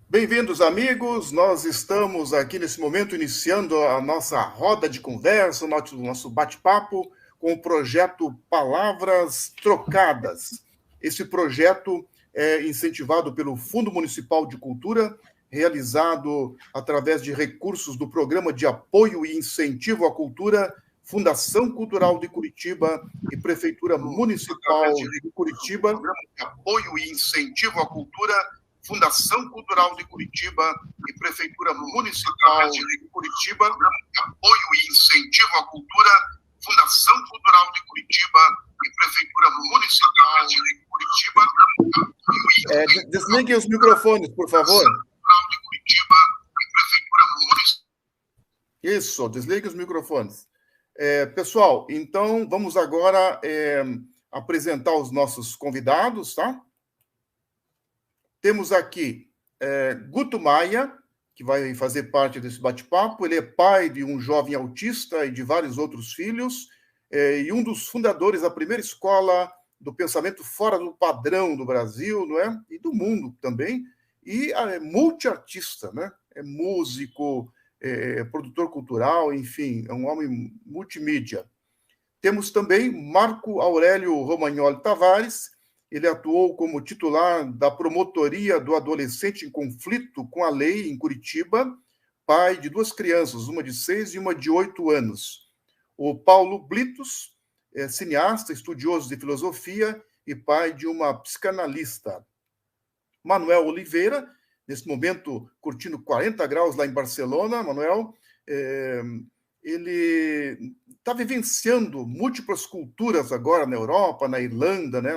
Bem-vindos, amigos. Nós estamos aqui nesse momento iniciando a nossa roda de conversa, o nosso bate-papo com o projeto Palavras Trocadas. Esse projeto é incentivado pelo Fundo Municipal de Cultura, realizado através de recursos do Programa de Apoio e Incentivo à Cultura, Fundação Cultural de Curitiba e Prefeitura Municipal de Curitiba. Programa de Apoio e Incentivo à Cultura, Fundação Cultural de Curitiba e Prefeitura Municipal de Curitiba, apoio e incentivo à cultura, Fundação Cultural de Curitiba e Prefeitura Municipal de Curitiba. Desliguem os microfones, por favor. Cultural de Curitiba e Prefeitura Municipal. Isso, desliguem os microfones. Pessoal, então vamos agora apresentar os nossos convidados, tá? Temos aqui Guto Maia, que vai fazer parte desse bate-papo. Ele é pai de um jovem autista e de vários outros filhos, e um dos fundadores da primeira escola do pensamento fora do padrão do Brasil, não é? E do mundo também. E é multiartista, né? É músico, produtor cultural, enfim, é um homem multimídia. Temos também Marco Aurélio Romagnoli Tavares. Ele atuou como titular da Promotoria do Adolescente em Conflito com a Lei em Curitiba, pai de duas crianças, uma de 6 e uma de 8 anos. O Paulo Blitos é cineasta, estudioso de filosofia e pai de uma psicanalista. Manuel Oliveira, nesse momento curtindo 40 graus lá em Barcelona. Manuel, ele está vivenciando múltiplas culturas agora na Europa, na Irlanda, né?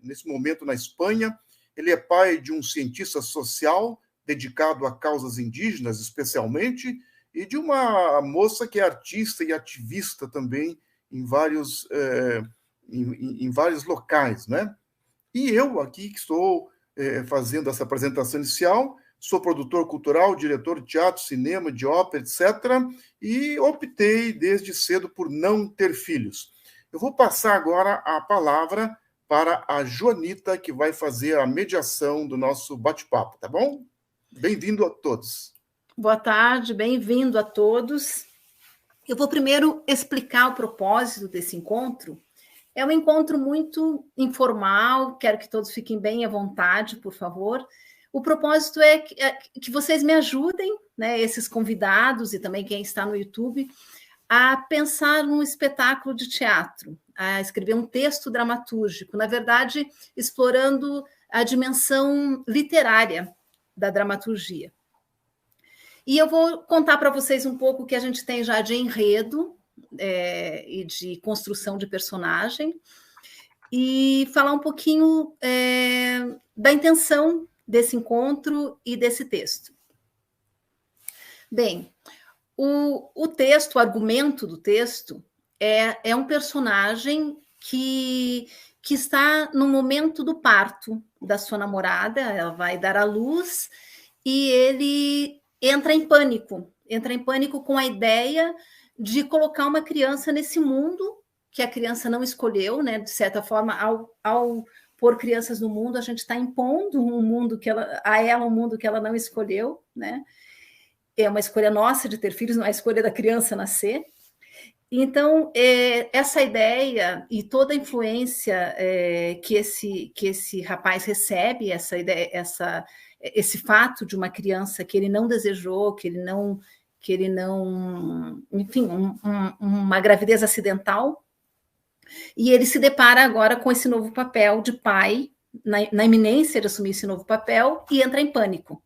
Nesse momento na Espanha. Ele é pai de um cientista social dedicado a causas indígenas, especialmente, e de uma moça que é artista e ativista também em vários locais, né? E eu aqui que estou fazendo essa apresentação inicial. Sou produtor cultural, diretor de teatro, cinema, de ópera, etc. E optei desde cedo por não ter filhos. Eu vou passar agora a palavra para a Joanita, que vai fazer a mediação do nosso bate-papo, tá bom? Bem-vindo a todos. Boa tarde, bem-vindo a todos. Eu vou primeiro explicar o propósito desse encontro. É um encontro muito informal, quero que todos fiquem bem à vontade, por favor. O propósito é que vocês me ajudem, né, esses convidados e também quem está no YouTube, a pensar num espetáculo de teatro, a escrever um texto dramatúrgico, na verdade, explorando a dimensão literária da dramaturgia. E eu vou contar para vocês um pouco o que a gente tem já de enredo e de construção de personagem, e falar um pouquinho da intenção desse encontro e desse texto. Bem, o texto, o argumento do texto é um personagem que está no momento do parto da sua namorada, ela vai dar à luz, e ele entra em pânico com a ideia de colocar uma criança nesse mundo que a criança não escolheu, né? De certa forma, ao pôr crianças no mundo, a gente está impondo um mundo um mundo que ela não escolheu, né? É uma escolha nossa de ter filhos, não é a escolha da criança nascer. Então, essa ideia e toda a influência que esse rapaz recebe, esse fato de uma criança que ele não desejou, que ele não, enfim, uma gravidez acidental. E ele se depara agora com esse novo papel de pai, na iminência de assumir esse novo papel, e entra em pânico.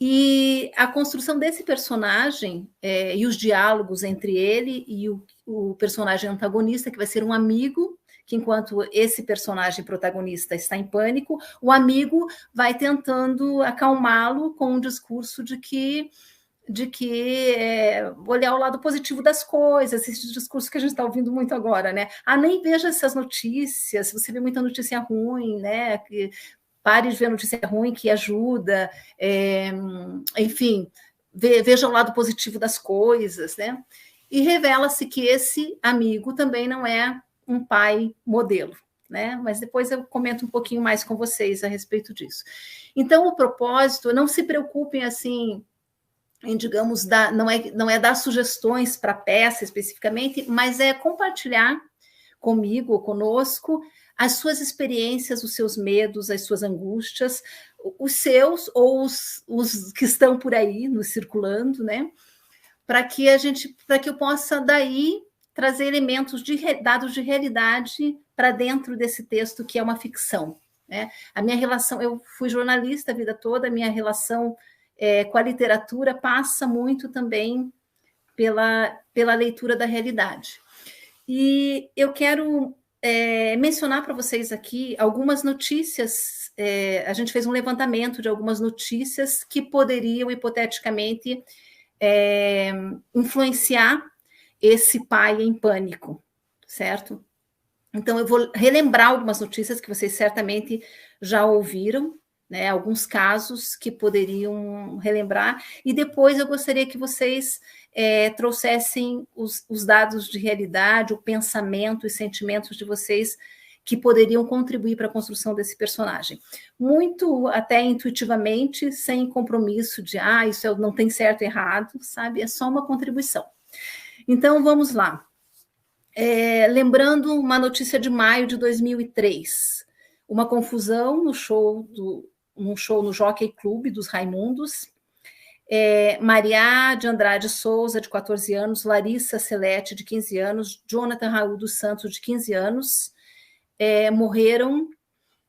E a construção desse personagem e os diálogos entre ele e o personagem antagonista, que vai ser um amigo, que enquanto esse personagem protagonista está em pânico, o amigo vai tentando acalmá-lo com um discurso de que olhar o lado positivo das coisas, esse discurso que a gente está ouvindo muito agora, né? Nem veja essas notícias, se você vê muita notícia ruim, né? Pare de ver notícia ruim que ajuda, enfim, veja o lado positivo das coisas, né? E revela-se que esse amigo também não é um pai modelo. né? Mas depois eu comento um pouquinho mais com vocês a respeito disso. Então, o propósito, não se preocupem assim, em, digamos, não é dar sugestões para a peça especificamente, mas é compartilhar comigo ou conosco as suas experiências, os seus medos, as suas angústias, os seus ou os que estão por aí nos circulando, né? Para que eu possa daí trazer elementos dados de realidade para dentro desse texto que é uma ficção, né? A minha relação, eu fui jornalista a vida toda, a minha relação com a literatura passa muito também pela leitura da realidade. E eu quero mencionar para vocês aqui algumas notícias. A gente fez um levantamento de algumas notícias que poderiam, hipoteticamente, influenciar esse pai em pânico, certo? Então, eu vou relembrar algumas notícias que vocês certamente já ouviram, né? Alguns casos que poderiam relembrar, e depois eu gostaria que vocês trouxessem os dados de realidade, o pensamento e sentimentos de vocês que poderiam contribuir para a construção desse personagem. Muito até intuitivamente, sem compromisso de, isso não tem certo e errado, sabe? É só uma contribuição. Então, vamos lá. Lembrando uma notícia de maio de 2003, uma confusão num show no Jockey Club dos Raimundos. Maria de Andrade Souza, de 14 anos, Larissa Celeste, de 15 anos, Jonathan Raul dos Santos, de 15 anos, morreram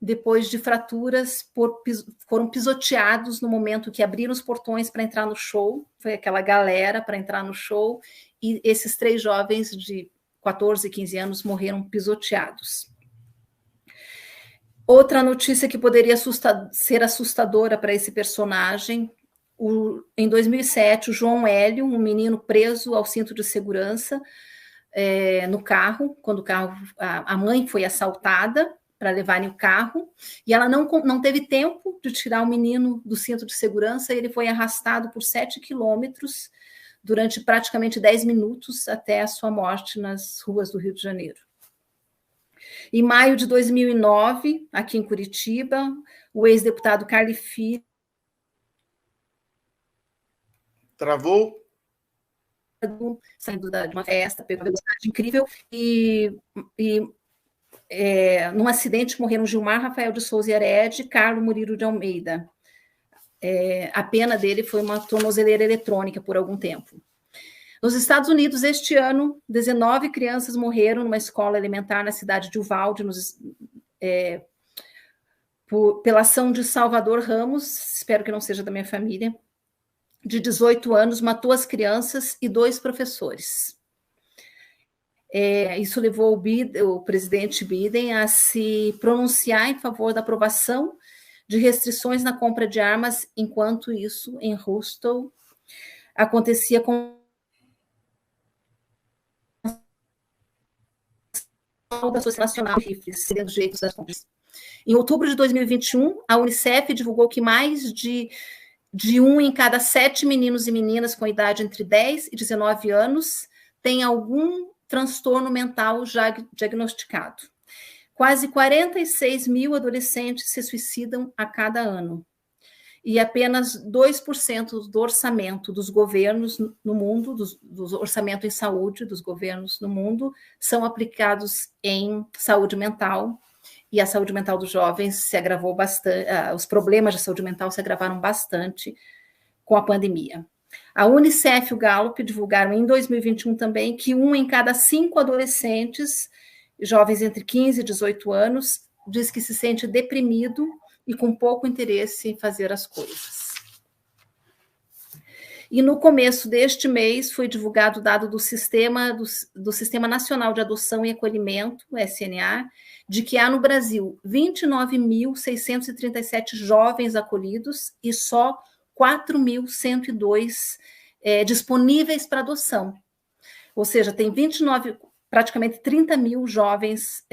depois de fraturas, foram pisoteados no momento que abriram os portões para entrar no show, foi aquela galera para entrar no show, e esses 3 jovens de 14 e 15 anos morreram pisoteados. Outra notícia que poderia ser assustadora para esse personagem, em 2007, o João Hélio, um menino preso ao cinto de segurança no carro, quando a mãe foi assaltada para levarem o carro, e ela não teve tempo de tirar o menino do cinto de segurança, e ele foi arrastado por 7 quilômetros durante praticamente 10 minutos até a sua morte nas ruas do Rio de Janeiro. Em maio de 2009, aqui em Curitiba, o ex-deputado Carli Filho... Travou? Saindo de uma festa, pegou uma velocidade incrível, e num acidente morreram Gilmar Rafael de Souza e Hered, Carlos Murilo de Almeida. A pena dele foi uma tornozeleira eletrônica por algum tempo. Nos Estados Unidos, este ano, 19 crianças morreram numa escola elementar na cidade de Uvalde, pela ação de Salvador Ramos, espero que não seja da minha família, de 18 anos, matou as crianças e 2 professores. Isso levou o presidente Biden a se pronunciar em favor da aprovação de restrições na compra de armas, enquanto isso, em Houston, acontecia com da Associação Nacional de Rifles, cedendo os direitos das compras. Em outubro de 2021, a Unicef divulgou que mais de 1 em cada 7 meninos e meninas com idade entre 10 e 19 anos tem algum transtorno mental já diagnosticado. Quase 46 mil adolescentes se suicidam a cada ano. E apenas 2% do orçamento dos governos no mundo, do orçamento em saúde dos governos no mundo, são aplicados em saúde mental, e a saúde mental dos jovens se agravou bastante, os problemas de saúde mental se agravaram bastante com a pandemia. A Unicef e o Gallup divulgaram em 2021 também que 1 em cada 5 adolescentes, jovens entre 15 e 18 anos, diz que se sente deprimido e com pouco interesse em fazer as coisas. E no começo deste mês foi divulgado o dado do Sistema Nacional de Adoção e Acolhimento, o SNA, de que há no Brasil 29.637 jovens acolhidos e só 4.102 disponíveis para adoção. Ou seja, tem praticamente 30 mil jovens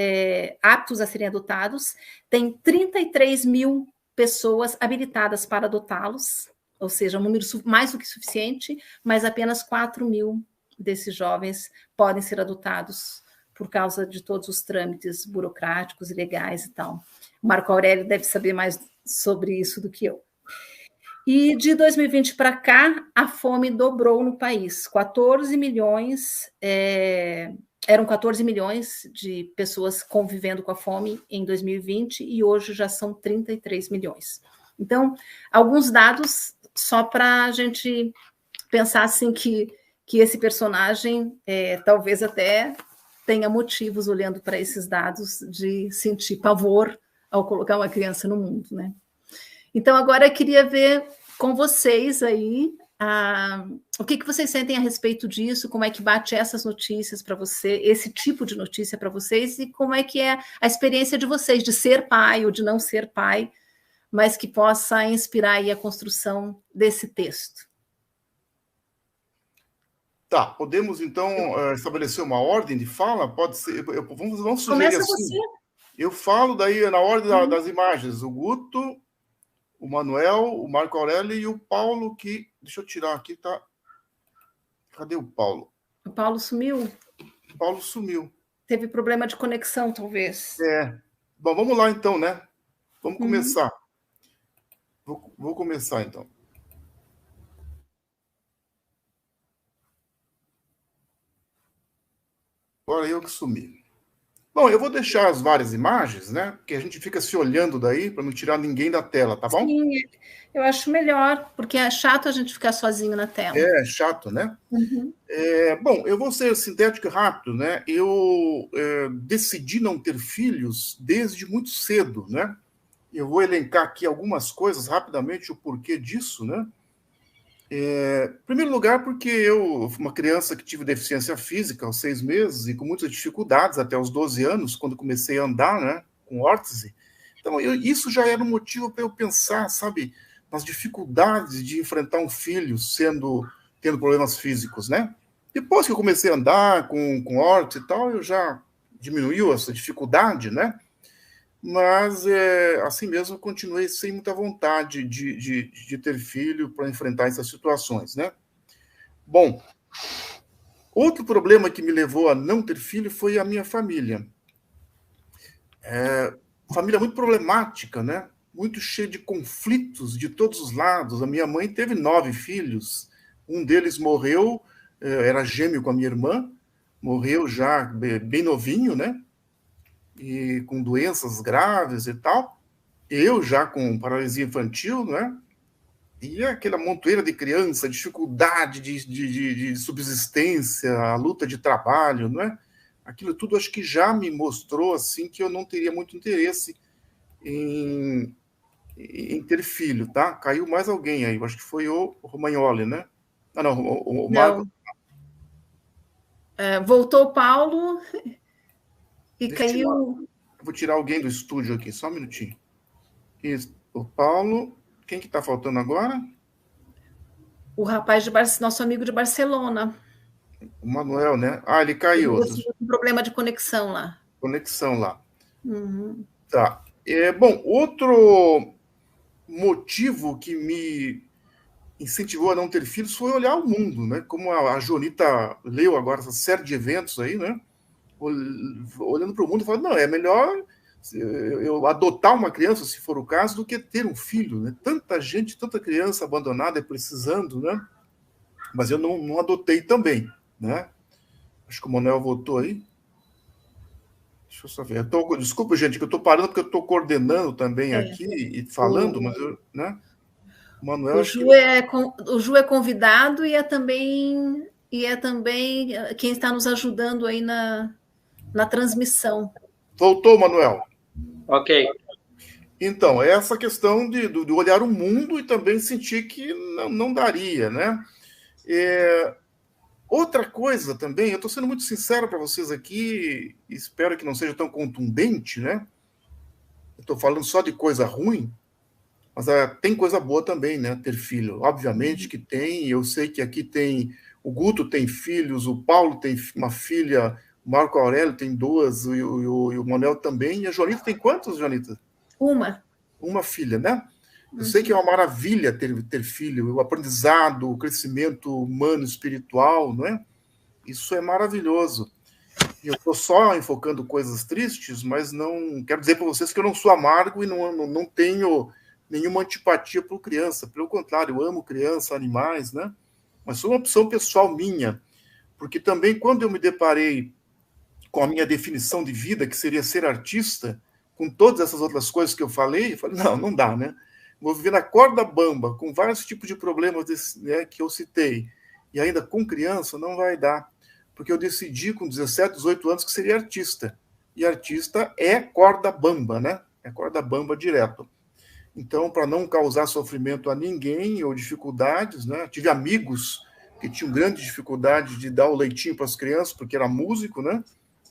aptos a serem adotados, tem 33 mil pessoas habilitadas para adotá-los, ou seja, um número mais do que suficiente, mas apenas 4 mil desses jovens podem ser adotados por causa de todos os trâmites burocráticos e legais e tal. O Marco Aurélio deve saber mais sobre isso do que eu. E de 2020 para cá, a fome dobrou no país. 14 milhões, eram 14 milhões de pessoas convivendo com a fome em 2020 e hoje já são 33 milhões. Então, alguns dados só para a gente pensar assim que esse personagem talvez até tenha motivos, olhando para esses dados, de sentir pavor ao colocar uma criança no mundo, né? Então, agora eu queria ver com vocês aí o que vocês sentem a respeito disso, como é que bate essas notícias para você, esse tipo de notícia para vocês, e como é que é a experiência de vocês de ser pai ou de não ser pai, mas que possa inspirar aí a construção desse texto. Tá, podemos então estabelecer uma ordem de fala? Pode ser, vamos sugerir Começa assim. você. Eu falo daí na ordem das imagens, o Guto, o Manuel, o Marco Aurélio e o Paulo, que... Deixa eu tirar aqui, tá? Cadê o Paulo? O Paulo sumiu? O Paulo sumiu. Teve problema de conexão, talvez. Bom, vamos lá então, né? Vamos começar. Vou começar então. Agora eu que sumi. Bom, eu vou deixar as várias imagens, né? Porque a gente fica se olhando daí para não tirar ninguém da tela, tá bom? Sim, eu acho melhor, porque é chato a gente ficar sozinho na tela. É chato, né? Bom, eu vou ser sintético e rápido, né? Eu decidi não ter filhos desde muito cedo, né? Eu vou elencar aqui algumas coisas rapidamente, o porquê disso, né? Em primeiro lugar, porque eu fui uma criança que tive deficiência física aos 6 meses e com muitas dificuldades até os 12 anos, quando comecei a andar, né, com órtese. Então, isso já era um motivo para eu pensar, sabe, nas dificuldades de enfrentar um filho tendo problemas físicos, né? Depois que eu comecei a andar com órtese e tal, eu já diminuiu essa dificuldade, né? Mas, assim mesmo, eu continuei sem muita vontade de ter filho para enfrentar essas situações, né? Bom, outro problema que me levou a não ter filho foi a minha família. Família muito problemática, né? Muito cheia de conflitos de todos os lados. A minha mãe teve 9 filhos. Um deles morreu, era gêmeo com a minha irmã, morreu já bem novinho, né? E com doenças graves e tal. Eu já com paralisia infantil, né? E aquela montoeira de criança, dificuldade de subsistência, a luta de trabalho, né? Aquilo tudo acho que já me mostrou assim que eu não teria muito interesse em ter filho, tá? Caiu mais alguém aí, eu acho que foi o Romagnoli, né? Ah, não, o Marco. Voltou o Paulo e caiu. Vou tirar alguém do estúdio aqui, só um minutinho. Isso, o Paulo. Quem que está faltando agora? O rapaz nosso amigo de Barcelona. O Manuel, né? Ah, ele caiu. Ele teve um problema de conexão lá. Conexão lá. Uhum. Tá. Bom, outro motivo que me incentivou a não ter filhos foi olhar o mundo, né? Como a Jonita leu agora essa série de eventos aí, né? Olhando para o mundo, falando, não, é melhor eu adotar uma criança, se for o caso, do que ter um filho, né? Tanta gente, tanta criança abandonada e precisando, né? Mas eu não adotei também, né? Acho que o Manuel voltou aí. Deixa eu só ver. Desculpa, gente, que eu estou parando porque eu estou coordenando também aqui e falando, mas eu, né? O Manuel. O Ju é convidado e é também quem está nos ajudando aí na transmissão. Voltou, Manuel. Ok. Então, é essa questão de olhar o mundo e também sentir que não daria, né? Outra coisa também, eu estou sendo muito sincero para vocês aqui, espero que não seja tão contundente, né? Eu estou falando só de coisa ruim, mas tem coisa boa também, né? Ter filho. Obviamente que tem, eu sei que aqui tem... O Guto tem filhos, o Paulo tem uma filha, o Marco Aurélio tem 2, e o Manuel também. E a Jonita tem quantos, Jonita? Uma filha, né? Eu sei que é uma maravilha ter filho, o aprendizado, o crescimento humano, espiritual, não é? Isso é maravilhoso. Eu estou só enfocando coisas tristes, mas não quero dizer para vocês que eu não sou amargo e não tenho nenhuma antipatia por criança. Pelo contrário, eu amo criança, animais, né? Mas foi uma opção pessoal minha, porque também quando eu me deparei com a minha definição de vida, que seria ser artista, com todas essas outras coisas que eu falei não dá, né? Vou viver na corda bamba, com vários tipos de problemas né, que eu citei, e ainda com criança, não vai dar. Porque eu decidi com 17, 18 anos que seria artista. E artista é corda bamba, né? É corda bamba direto. Então, para não causar sofrimento a ninguém ou dificuldades, né? Tive amigos que tinham grande dificuldade de dar o leitinho para as crianças, porque era músico, né?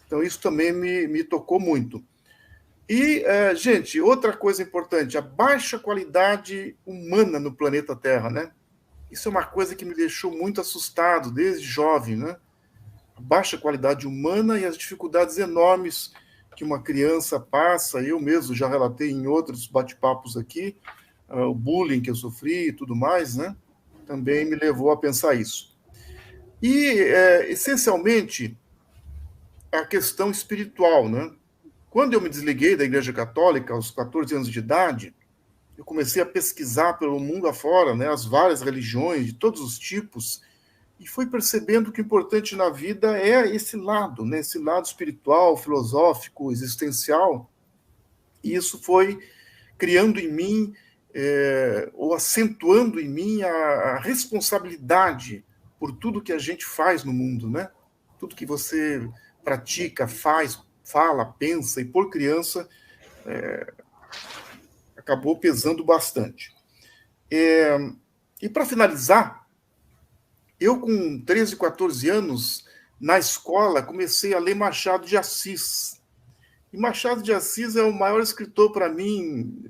Então, isso também me tocou muito. E, gente, outra coisa importante, a baixa qualidade humana no planeta Terra, né? Isso é uma coisa que me deixou muito assustado desde jovem, né? A baixa qualidade humana e as dificuldades enormes que uma criança passa. Eu mesmo já relatei em outros bate-papos aqui, o bullying que eu sofri e tudo mais, né? Também me levou a pensar isso. E, essencialmente, a questão espiritual, né? Quando eu me desliguei da Igreja Católica, aos 14 anos de idade, eu comecei a pesquisar pelo mundo afora, né, as várias religiões de todos os tipos, e fui percebendo que o importante na vida é esse lado, né, esse lado espiritual, filosófico, existencial. E isso foi criando em mim, ou acentuando em mim a responsabilidade por tudo que a gente faz no mundo, né? Tudo que você pratica, faz, fala, pensa, e por criança acabou pesando bastante. E para finalizar, eu com 13, 14 anos, na escola, comecei a ler Machado de Assis. E Machado de Assis é o maior escritor para mim,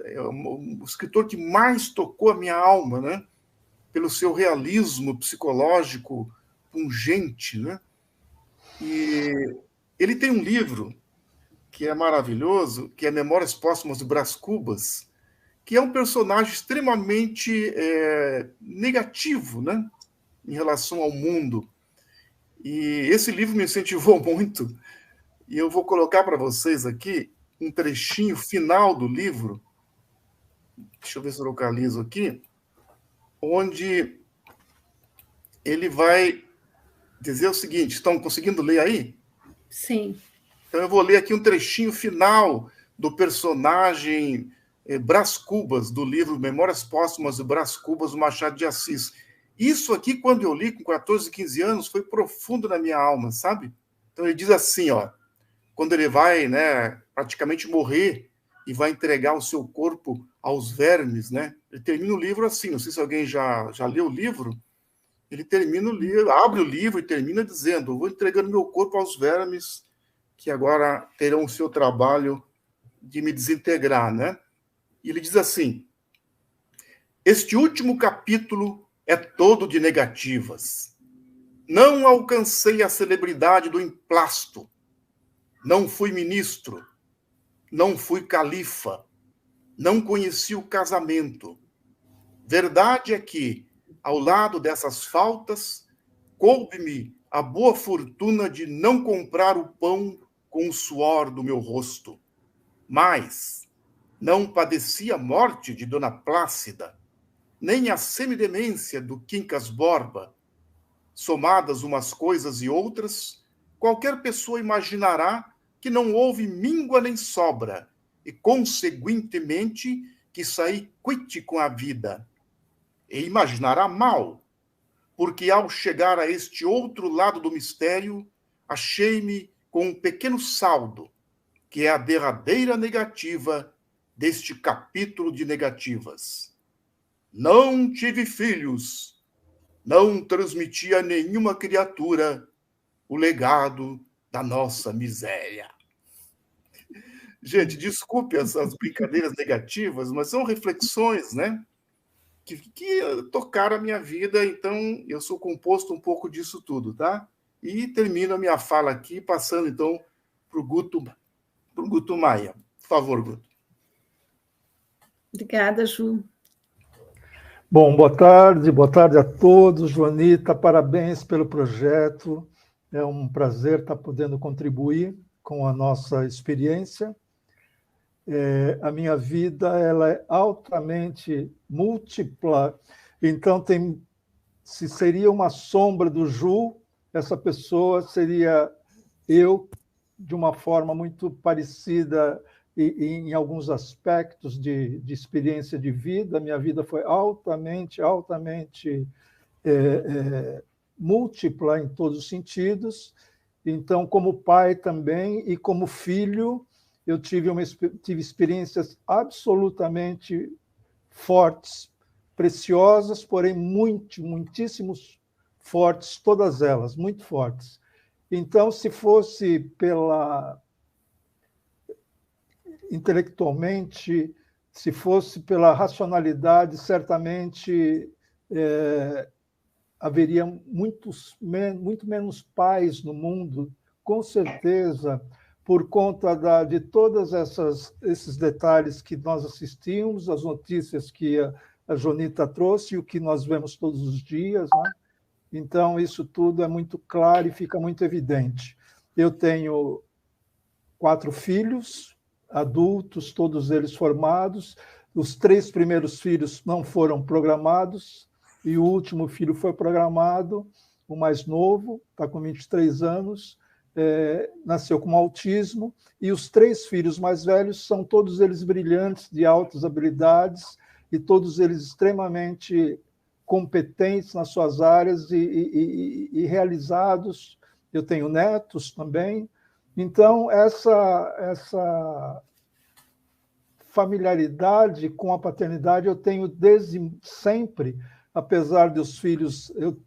é o escritor que mais tocou a minha alma, né? Pelo seu realismo psicológico pungente, né? E ele tem um livro que é maravilhoso, que é Memórias Póstumas do Brás Cubas, que é um personagem extremamente negativo, né, em relação ao mundo. E esse livro me incentivou muito, e eu vou colocar para vocês aqui um trechinho final do livro, deixa eu ver se eu localizo aqui, onde ele vai dizer o seguinte, estão conseguindo ler aí? Sim. Então eu vou ler aqui um trechinho final do personagem Brás Cubas, do livro Memórias Póstumas de Brás Cubas, do Machado de Assis. Isso aqui, quando eu li com 14, 15 anos, foi profundo na minha alma, sabe? Então ele diz assim, ó, quando ele vai, né, praticamente morrer e vai entregar o seu corpo aos vermes, né? Ele termina o livro assim, não sei se alguém já leu o livro, ele termina o livro, abre o livro e termina dizendo, vou entregando meu corpo aos vermes que agora terão o seu trabalho de me desintegrar, né? E ele diz assim, este último capítulo é todo de negativas. Não alcancei a celebridade do emplasto. Não fui ministro. Não fui califa. Não conheci o casamento. Verdade é que, ao lado dessas faltas, coube-me a boa fortuna de não comprar o pão com o suor do meu rosto. Mas não padeci a morte de Dona Plácida, nem a semidemência do Quincas Borba. Somadas umas coisas e outras, qualquer pessoa imaginará que não houve míngua nem sobra, e, conseguintemente, que saí quite com a vida. E imaginará mal, porque ao chegar a este outro lado do mistério, achei-me com um pequeno saldo, que é a derradeira negativa deste capítulo de negativas. Não tive filhos, não transmiti a nenhuma criatura o legado da nossa miséria. Gente, desculpe as brincadeiras negativas, mas são reflexões, né? Que tocaram a minha vida, então eu sou composto um pouco disso tudo, tá? E termino a minha fala aqui, passando então para o Guto Maia. Por favor, Guto. Obrigada, Ju. Bom, boa tarde a todos. Joanita, parabéns pelo projeto. É um prazer estar podendo contribuir com a nossa experiência. A minha vida ela é altamente múltipla, então se seria uma sombra do Ju, essa pessoa seria eu, de uma forma muito parecida e em alguns aspectos de experiência de vida. Minha vida foi altamente múltipla em todos os sentidos. Então, como pai também e como filho, eu tive experiências absolutamente fortes, preciosas, porém muitíssimos fortes, todas elas, muito fortes. Então, se fosse intelectualmente, se fosse pela racionalidade, certamente haveria muito menos paz no mundo, com certeza, por conta de todos esses detalhes que nós assistimos, as notícias que a Jonita trouxe e o que nós vemos todos os dias, né? Então, isso tudo é muito claro e fica muito evidente. Eu tenho 4 filhos, adultos, todos eles formados. Os 3 primeiros filhos não foram programados, e o último filho foi programado, o mais novo, está com 23 anos, nasceu com autismo, e os 3 filhos mais velhos são todos eles brilhantes, de altas habilidades, e todos eles extremamente competentes nas suas áreas e realizados. Eu tenho netos também. Então, essa familiaridade com a paternidade eu tenho desde sempre, apesar dos filhos. Eu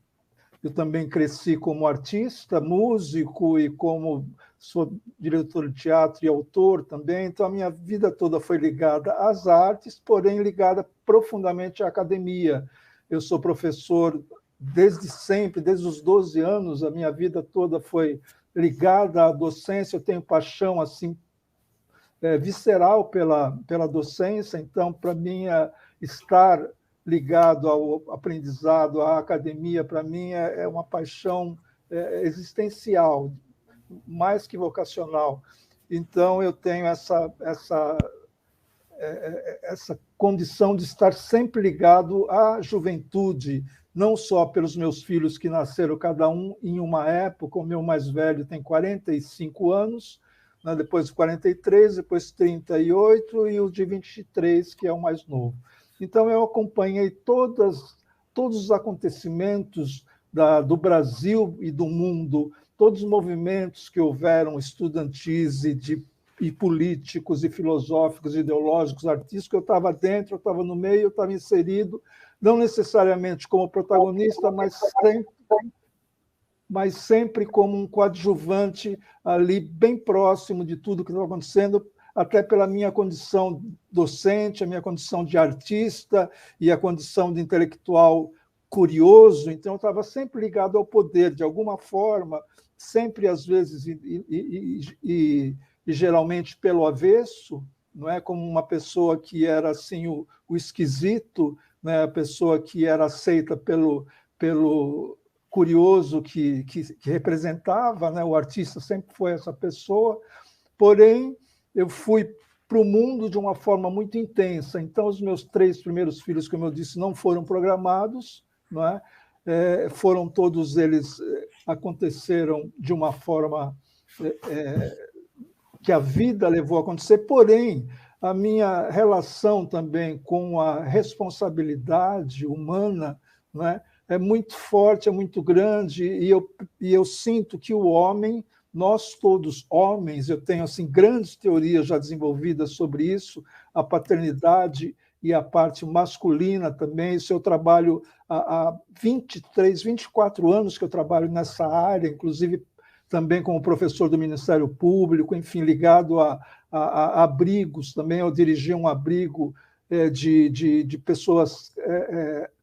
também cresci como artista, músico, e como sou diretor de teatro e autor também, então a minha vida toda foi ligada às artes, porém ligada profundamente à academia. Eu sou professor desde sempre, desde os 12 anos, a minha vida toda foi ligada à docência. Eu tenho paixão assim visceral pela docência, então, para mim, estar ligado ao aprendizado, à academia, para mim, é uma paixão existencial, mais que vocacional. Então, eu tenho essa condição de estar sempre ligado à juventude, não só pelos meus filhos que nasceram cada um em uma época. O meu mais velho tem 45 anos, né, depois 43, depois 38, e o de 23, que é o mais novo. Então, eu acompanhei todos os acontecimentos do Brasil e do mundo, todos os movimentos que houveram estudantis e políticos e filosóficos, ideológicos, artísticos. Eu estava dentro, eu estava no meio, eu estava inserido, não necessariamente como protagonista, mas sempre como um coadjuvante ali, bem próximo de tudo que estava acontecendo, até pela minha condição docente, a minha condição de artista e a condição de intelectual curioso. Então, eu estava sempre ligado ao poder, de alguma forma, sempre, às vezes, e geralmente pelo avesso, não é? Como uma pessoa que era assim o esquisito, né? A pessoa que era aceita pelo curioso que representava, né? O artista sempre foi essa pessoa, porém eu fui para o mundo de uma forma muito intensa. Então, os meus 3 primeiros filhos, como eu disse, não foram programados, não é? Foram todos eles, aconteceram de uma forma que a vida levou a acontecer, porém, a minha relação também com a responsabilidade humana, não é? É muito forte, é muito grande, e eu sinto que o homem, nós todos homens, eu tenho assim grandes teorias já desenvolvidas sobre isso, a paternidade e a parte masculina também. Isso eu trabalho há 23, 24 anos que eu trabalho nessa área, inclusive também como professor do Ministério Público, enfim, ligado a abrigos também. Eu dirigi um abrigo de pessoas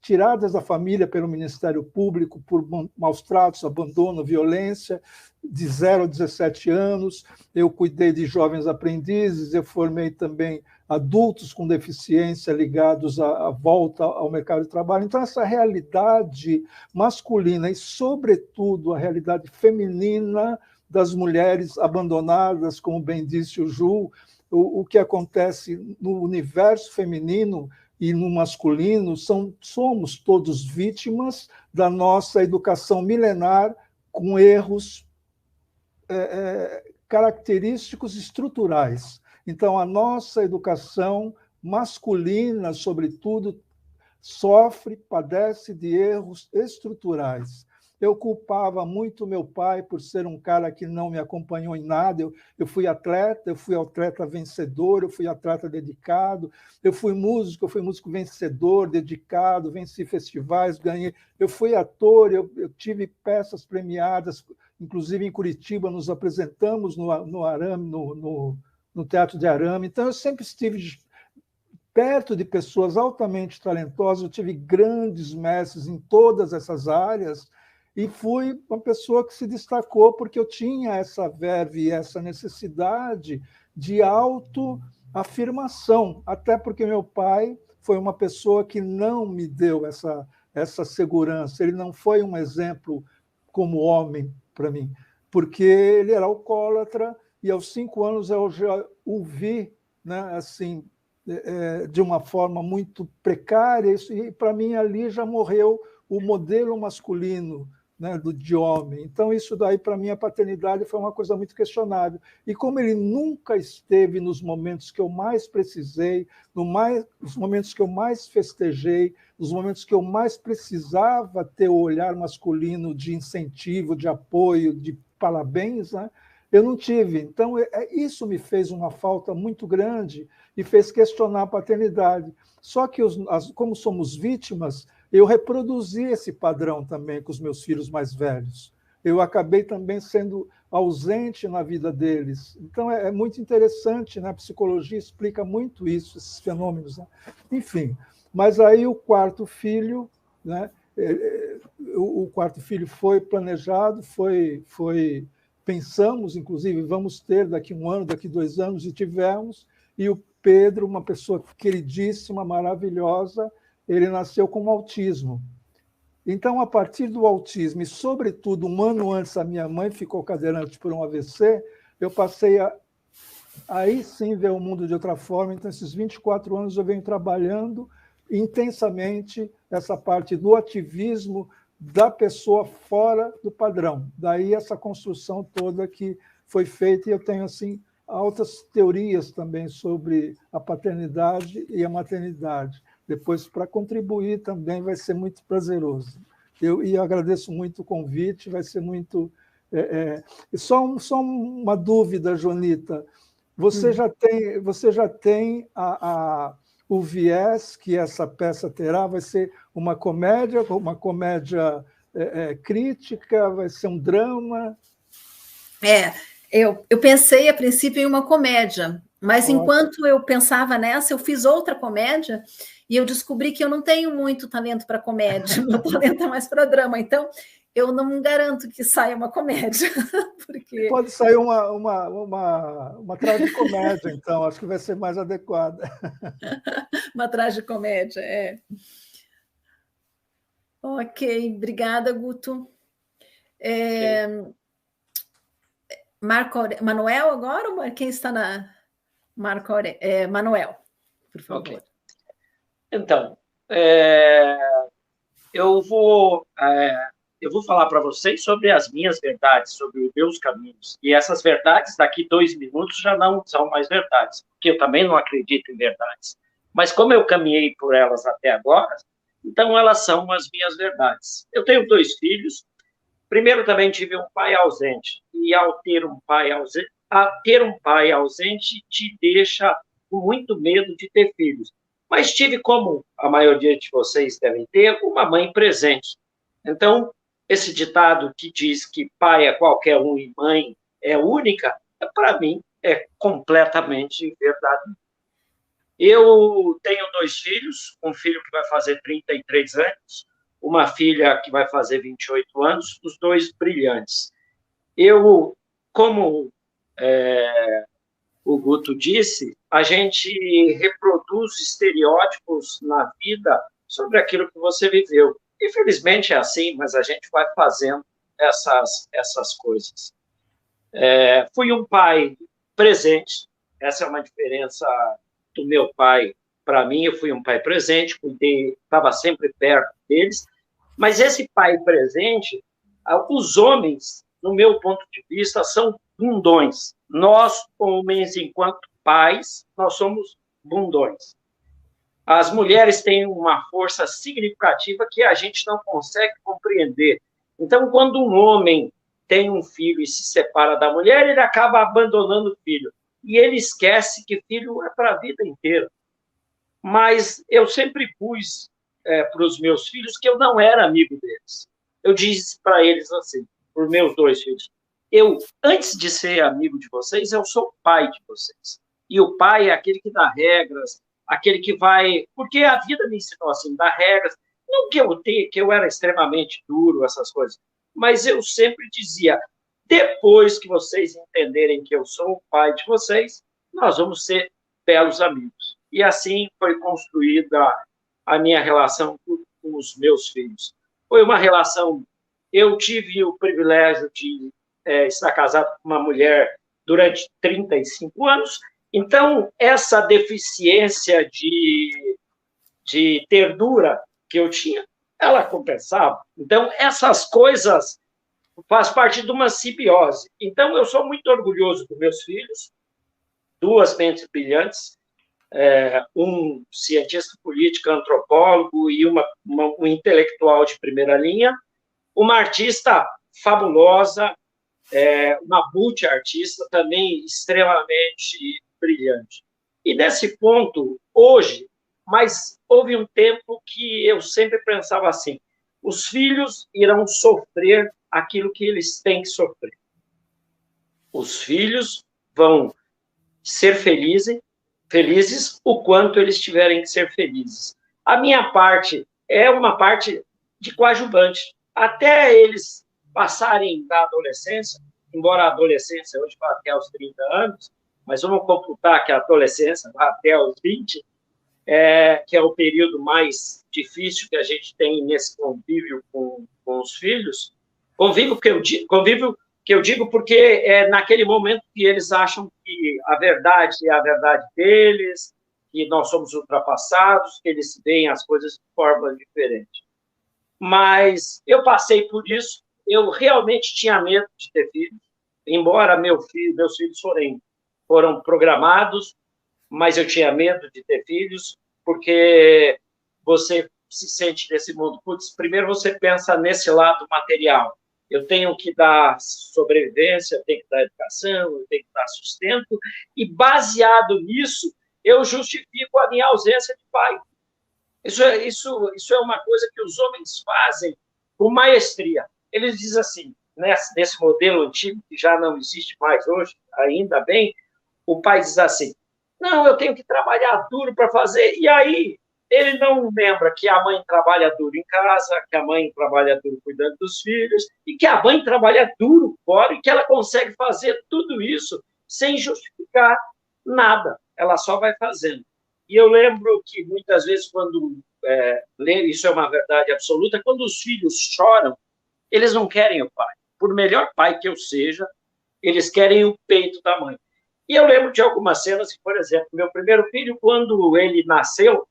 tiradas da família pelo Ministério Público por maus tratos, abandono, violência, de 0 a 17 anos. Eu cuidei de jovens aprendizes, eu formei também adultos com deficiência ligados à volta ao mercado de trabalho. Então, essa realidade masculina e, sobretudo, a realidade feminina das mulheres abandonadas, como bem disse o Ju, o que acontece no universo feminino e no masculino, somos todos vítimas da nossa educação milenar com erros característicos estruturais. Então, a nossa educação masculina, sobretudo, padece de erros estruturais. Eu culpava muito meu pai por ser um cara que não me acompanhou em nada. Eu fui atleta vencedor, eu fui atleta dedicado, eu fui músico vencedor, dedicado, venci festivais, ganhei. Eu fui ator, eu tive peças premiadas, inclusive em Curitiba, nos apresentamos no Arame, no Teatro de Arame. Então, eu sempre estive perto de pessoas altamente talentosas, eu tive grandes mestres em todas essas áreas, e fui uma pessoa que se destacou porque eu tinha essa verve, essa necessidade de autoafirmação, até porque meu pai foi uma pessoa que não me deu essa segurança, ele não foi um exemplo como homem para mim, porque ele era alcoólatra, e aos 5 anos eu já o vi, né, assim, de uma forma muito precária, e para mim ali já morreu o modelo masculino, né, de homem. Então, isso daí, para mim, a paternidade foi uma coisa muito questionável. E como ele nunca esteve nos momentos que eu mais precisei, nos momentos que eu mais festejei, nos momentos que eu mais precisava ter o olhar masculino de incentivo, de apoio, de parabéns, né, eu não tive. Então, isso me fez uma falta muito grande e fez questionar a paternidade. Só que, como somos vítimas, eu reproduzi esse padrão também com os meus filhos mais velhos. Eu acabei também sendo ausente na vida deles. Então, é muito interessante, né? A psicologia explica muito isso, esses fenômenos, né? Enfim, mas aí o quarto filho, né? O quarto filho foi planejado, pensamos, inclusive, vamos ter daqui 1 ano, daqui 2 anos, e tivemos, e o Pedro, uma pessoa queridíssima, maravilhosa, ele nasceu com autismo. Então, a partir do autismo, e sobretudo 1 ano antes a minha mãe ficou cadeirante por um AVC, eu passei aí sim ver o mundo de outra forma. Então, esses 24 anos eu venho trabalhando intensamente essa parte do ativismo da pessoa fora do padrão. Daí essa construção toda que foi feita, e eu tenho assim altas teorias também sobre a paternidade e a maternidade. Depois, para contribuir também, vai ser muito prazeroso. Eu agradeço muito o convite, vai ser muito... Só uma dúvida, Jonita. Você já tem o viés que essa peça terá? Vai ser uma comédia crítica? Vai ser um drama? Eu pensei a princípio em uma comédia, mas enquanto eu pensava nessa, eu fiz outra comédia e eu descobri que eu não tenho muito talento para comédia, meu talento é mais para drama, então eu não garanto que saia uma comédia. Porque... Pode sair uma tragicomédia, então, acho que vai ser mais adequada. Uma tragicomédia, Ok, obrigada, Guto. Manuel agora? Quem está na... Manuel, por favor. Okay. Então, eu vou falar para vocês sobre as minhas verdades, sobre os meus caminhos. E essas verdades, daqui 2 minutos, já não são mais verdades, porque eu também não acredito em verdades. Mas como eu caminhei por elas até agora, então elas são as minhas verdades. Eu tenho 2 filhos. Primeiro, também tive um pai ausente. E ao ter um pai ausente, te deixa com muito medo de ter filhos. Mas tive, como a maioria de vocês devem ter, uma mãe presente. Então, esse ditado que diz que pai é qualquer um e mãe é única, para mim, é completamente verdade. Eu tenho 2 filhos, um filho que vai fazer 33 anos, uma filha que vai fazer 28 anos, os 2 brilhantes. Eu, como o Guto disse, a gente reproduz estereótipos na vida sobre aquilo que você viveu. Infelizmente é assim, mas a gente vai fazendo essas coisas. Fui um pai presente, essa é uma diferença do meu pai para mim. Eu fui um pai presente, cuidei, estava sempre perto deles, mas esse pai presente, os homens, no meu ponto de vista, são bundões. Nós, homens, enquanto pais, nós somos bundões. As mulheres têm uma força significativa que a gente não consegue compreender. Então, quando um homem tem um filho e se separa da mulher, ele acaba abandonando o filho. E ele esquece que filho é para a vida inteira. Mas eu sempre pus para os meus filhos que eu não era amigo deles. Eu disse para eles assim, para os meus 2 filhos, antes de ser amigo de vocês, eu sou o pai de vocês. E o pai é aquele que dá regras, aquele que vai... Porque a vida me ensinou assim, dar regras. Não que eu era extremamente duro, essas coisas, mas eu sempre dizia, depois que vocês entenderem que eu sou o pai de vocês, nós vamos ser belos amigos. E assim foi construída a minha relação com os meus filhos. Foi uma relação... Eu tive o privilégio de estar casado com uma mulher durante 35 anos, então essa deficiência de ternura que eu tinha, ela compensava. Então, essas coisas faz parte de uma simbiose. Então, eu sou muito orgulhoso dos meus filhos, 2 mentes brilhantes, um cientista político, antropólogo e um intelectual de primeira linha, uma artista fabulosa, uma multiartista também extremamente brilhante. E nesse ponto, hoje, mas houve um tempo que eu sempre pensava assim, os filhos irão sofrer aquilo que eles têm que sofrer. Os filhos vão ser felizes o quanto eles tiverem que ser felizes. A minha parte é uma parte de coadjuvante. Até eles passarem da adolescência, embora a adolescência hoje vá até os 30 anos, mas vamos computar que a adolescência vai até os 20, que é o período mais difícil que a gente tem nesse convívio com os filhos. Convívio que eu digo porque é naquele momento que eles acham que a verdade é a verdade deles, que nós somos ultrapassados, que eles veem as coisas de forma diferente. Mas eu passei por isso, eu realmente tinha medo de ter filhos, embora meus filhos foram programados, mas eu tinha medo de ter filhos, porque você se sente nesse mundo. Putz, primeiro você pensa nesse lado material. Eu tenho que dar sobrevivência, eu tenho que dar educação, eu tenho que dar sustento, e baseado nisso, eu justifico a minha ausência de pai. Isso é uma coisa que os homens fazem com maestria. Eles dizem assim, nesse modelo antigo, que já não existe mais hoje, ainda bem, o pai diz assim, não, eu tenho que trabalhar duro para fazer, e aí ele não lembra que a mãe trabalha duro em casa, que a mãe trabalha duro cuidando dos filhos, e que a mãe trabalha duro fora, e que ela consegue fazer tudo isso sem justificar nada, ela só vai fazendo. E eu lembro que muitas vezes, quando isso é uma verdade absoluta, quando os filhos choram, eles não querem o pai. Por melhor pai que eu seja, eles querem o peito da mãe. E eu lembro de algumas cenas, por exemplo, meu primeiro filho, quando ele nasceu,